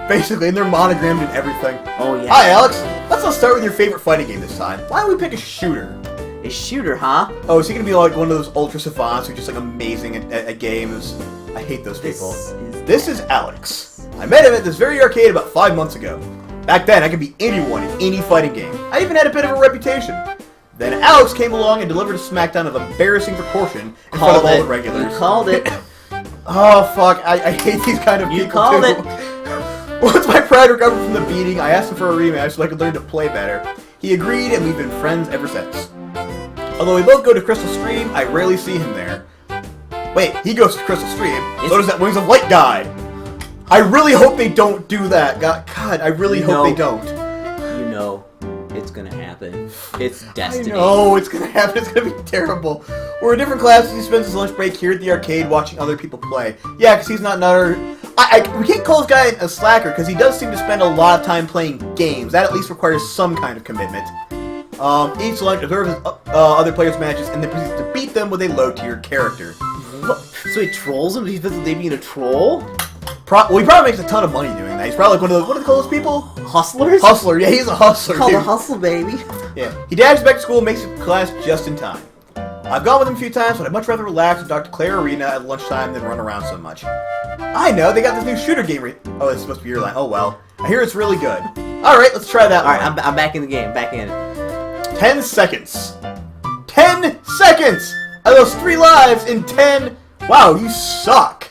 Basically, and they're monogrammed and everything. Oh yeah. Hi, Alex. Let's start with your favorite fighting game this time. Why don't we pick a shooter? A shooter, huh? Oh, is he gonna be like one of those ultra savants who's just like amazing at games? I hate those people. This is Alex. I met him at this very arcade about 5 months ago. Back then, I could beat anyone in any fighting game. I even had a bit of a reputation. Then Alex came along and delivered a smackdown of embarrassing proportion in front of all the regulars. You called it. Oh fuck! I hate these kind of people. You called too. it. Once my pride recovered from the beating, I asked him for a rematch so I could learn to play better. He agreed, and we've been friends ever since. Although we both go to Crystal Stream, I rarely see him there. Wait, he goes to Crystal Stream. So does that Wings of Light guy. I really hope they don't do that. God, I really hope they don't. You know, it's gonna happen. It's destiny. I know, it's gonna happen. It's gonna be terrible. We're in different classes. He spends his lunch break here at the arcade watching other people play. Yeah, because he's not another... we can't call this guy a slacker, because he does seem to spend a lot of time playing games. That at least requires some kind of commitment. Each lunch observes other players' matches and then proceeds to beat them with a low-tier character. What? So he trolls them? Because they being a troll? Well, he probably makes a ton of money doing that. He's probably like one of those, what do they call those people? Hustlers? Hustler, yeah, he's a hustler, Called dude. a hustle, baby. Yeah. He dashes back to school and makes it to class just in time. I've gone with him a few times, but I'd much rather relax with Dr. Claire Arena at lunchtime than run around so much. I know, they got this new shooter game oh, it's supposed to be your line. Oh, well. I hear it's really good. Alright, let's try that one. Alright, I'm back in the game. Back in. 10 seconds. 10 seconds! I lost 3 lives in 10... Wow, you suck.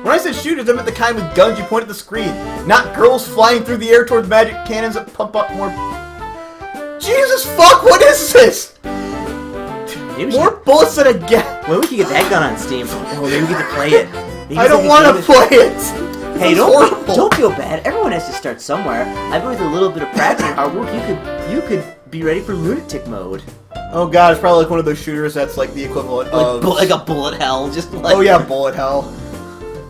When I said shooters, I meant the kind with guns you point at the screen, not girls flying through the air towards magic cannons that pump up more... Jesus fuck, what is this? More bullets than a gas... Well, we can get that gun on Steam. Oh, maybe we get to play it. Maybe I don't want to play it! Hey, don't feel bad. Everyone has to start somewhere. I bet with a little bit of practice and hard work, you could be ready for lunatic mode. Oh god, it's probably like one of those shooters that's like the equivalent of... Like a bullet hell, just like... Oh yeah, bullet hell.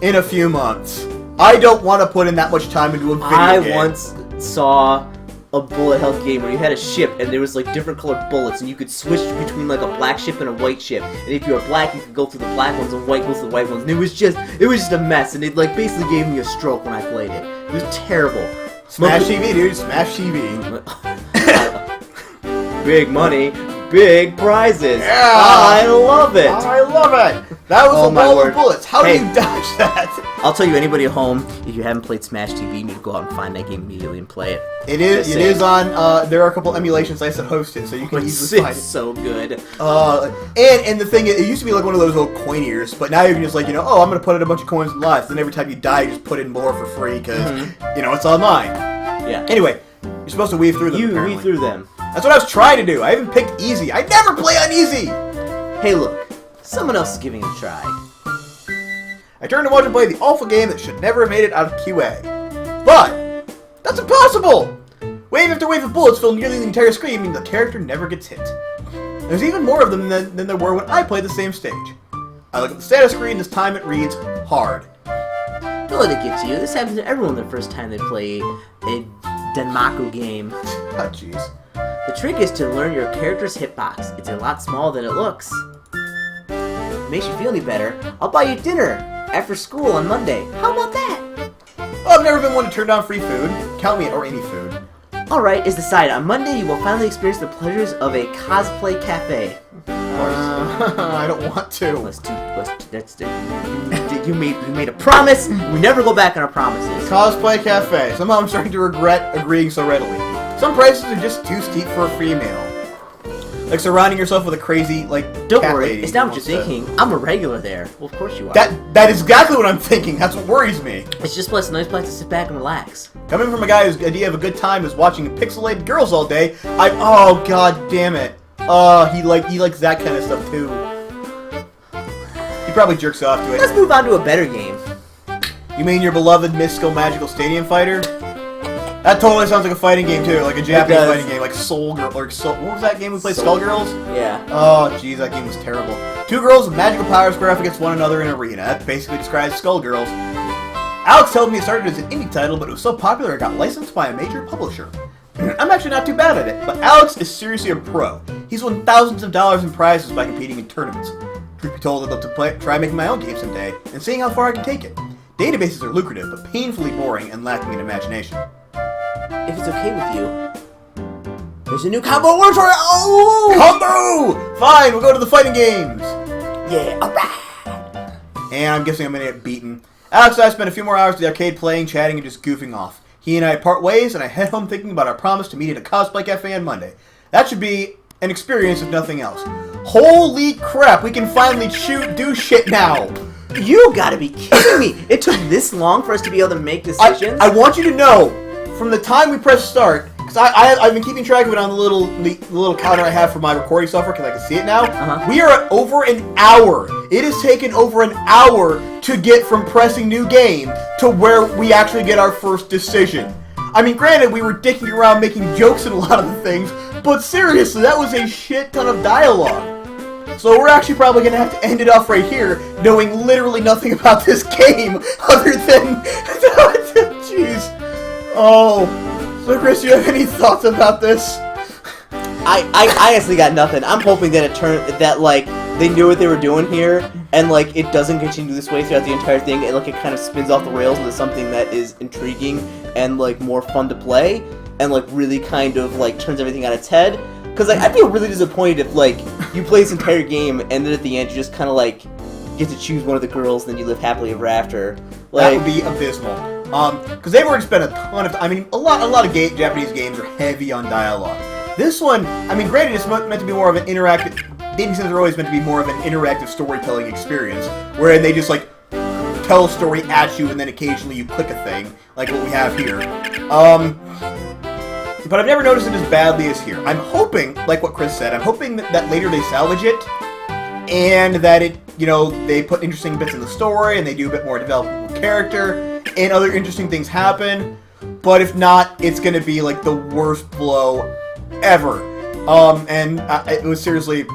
In a few months. I don't want to put in that much time into a video game. I once saw a bullet hell game where you had a ship and there was like different colored bullets and you could switch between like a black ship and a white ship. And if you were black, you could go through the black ones and white goes to the white ones. And it was just a mess. And it like basically gave me a stroke when I played it. It was terrible. Smash TV, dude. Smash TV. Big money, big prizes. Yeah. I love it. I love it. That was a ball of bullets. How do you dodge that? I'll tell you, anybody at home, if you haven't played Smash TV, you need to go out and find that game immediately and play it. It is on, there are a couple emulation sites that host it, so you can easily find it. It's so good. And the thing is, it used to be like one of those old coin ears, but now you can just like, oh, I'm going to put in a bunch of coins in lives, then every time you die, you just put in more for free, because, it's online. Yeah. Anyway, you're supposed to weave through them, apparently. Weave through them. That's what I was trying to do. I even picked easy. I never play on easy! Hey, look. Someone else is giving it a try. I turned to watch and play the awful game that should never have made it out of QA. But that's impossible! Wave after wave of bullets fill nearly the entire screen, meaning the character never gets hit. There's even more of them than there were when I played the same stage. I look at the status screen, this time it reads hard. Don't let it get to you. This happens to everyone the first time they play a Denmaku game. Oh, jeez. The trick is to learn your character's hitbox. It's a lot smaller than it looks. If it makes you feel any better, I'll buy you dinner after school on Monday. How about that? Well, I've never been one to turn down free food. Count me in, or any food. Alright, is decided. On Monday, you will finally experience the pleasures of a cosplay cafe. I don't want to. You made a promise. We never go back on our promises. Cosplay cafe. Somehow I'm starting to regret agreeing so readily. Some prices are just too steep for a free meal. Like surrounding yourself with a crazy, like, Don't cat worry, lady it's not what you're wants to- thinking. I'm a regular there. Well, of course you are. That is exactly what I'm thinking. That's what worries me. It's just a nice place to sit back and relax. Coming from a guy whose idea of a good time is watching pixelated girls all day, oh god damn it. He likes that kind of stuff too. He probably jerks off to it. Let's move on to a better game. You mean your beloved mystical magical stadium fighter? That totally sounds like a fighting game too, like a Japanese fighting game, like Soul Girl, or Soul. What was that game we played? Skullgirls? Yeah. Oh, jeez, that game was terrible. Two girls with magical powers square off against one another in an arena. That basically describes Skullgirls. Alex told me it started as an indie title, but it was so popular it got licensed by a major publisher. I'm actually not too bad at it, but Alex is seriously a pro. He's won thousands of dollars in prizes by competing in tournaments. Truth be told, I'd love to try making my own game someday, and seeing how far I can take it. Databases are lucrative, but painfully boring and lacking in imagination. If it's okay with you, there's a new combo word for it. Oh! Combo! Fine, we'll go to the fighting games. Yeah, alright. And I'm guessing I'm gonna get beaten. Alex and I spent a few more hours at the arcade playing, chatting, and just goofing off. He and I part ways, and I head home thinking about our promise to meet at a cosplay cafe on Monday. That should be an experience if nothing else. Holy crap, we can finally do shit now. You gotta be kidding me! It took this long for us to be able to make decisions? I want you to know, from the time we press start, because I've been keeping track of it on the little counter I have for my recording software, because I can see it now. We are at over an hour. It has taken over an hour to get from pressing new game to where we actually get our first decision. I mean, granted, we were dicking around making jokes in a lot of the things, but seriously, that was a shit ton of dialogue. So we're actually probably going to have to end it off right here, knowing literally nothing about this game, other than... Jeez. Oh. So Chris, do you have any thoughts about this? I honestly got nothing. I'm hoping that like, they knew what they were doing here, and like, it doesn't continue this way throughout the entire thing, and like, it kind of spins off the rails into something that is intriguing and like, more fun to play, and like, really kind of like, turns everything on its head. Because like, I'd be really disappointed if like, you play this entire game, and then at the end you just kind of like, get to choose one of the girls, and then you live happily ever after. Like, that would be abysmal. Because they've already spent a ton of... I mean, a lot of Japanese games are heavy on dialogue. This one, I mean, granted, it's meant to be more of an interactive... Dating sims are always meant to be more of an interactive storytelling experience, wherein they just, like, tell a story at you, and then occasionally you click a thing, like what we have here. But I've never noticed it as badly as here. I'm hoping, like what Cris said, I'm hoping that later they salvage it, and that it, you know, they put interesting bits in the story, and they do a bit more development of character, and other interesting things happen. But if not, it's gonna be like the worst blow ever. It was seriously.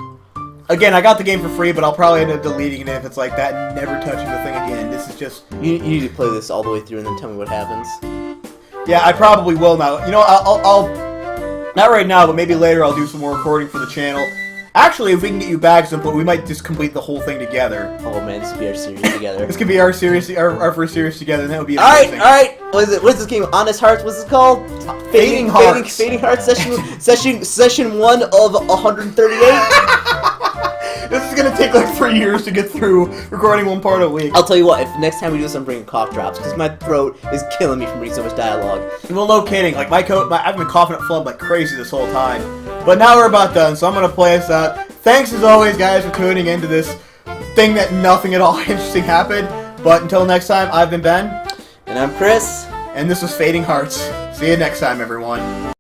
Again, I got the game for free, but I'll probably end up deleting it if it's like that and never touching the thing again. This is just... You need to play this all the way through and then tell me what happens. Yeah, I probably will now. You know, I'll not right now, but maybe later I'll do some more recording for the channel. Actually, if we can get you back at some point, we might just complete the whole thing together. Oh man, this could be our series together. This could be our series, our first series together, and that would be amazing. Alright! What is it? What is this game? Honest Hearts? What's it called? Fading Hearts. Fading Hearts session 1 of 138? This is gonna take like 3 years to get through recording one part a week. I'll tell you what, if next time we do this, I'm bringing cough drops, because my throat is killing me from reading so much dialogue. Well, no kidding. Like, I've been coughing up phlegm like crazy this whole time. But now we're about done, so I'm gonna play us out. Thanks as always, guys, for tuning into this thing that nothing at all interesting happened. But until next time, I've been Ben. And I'm Cris. And this was Fading Hearts. See you next time, everyone.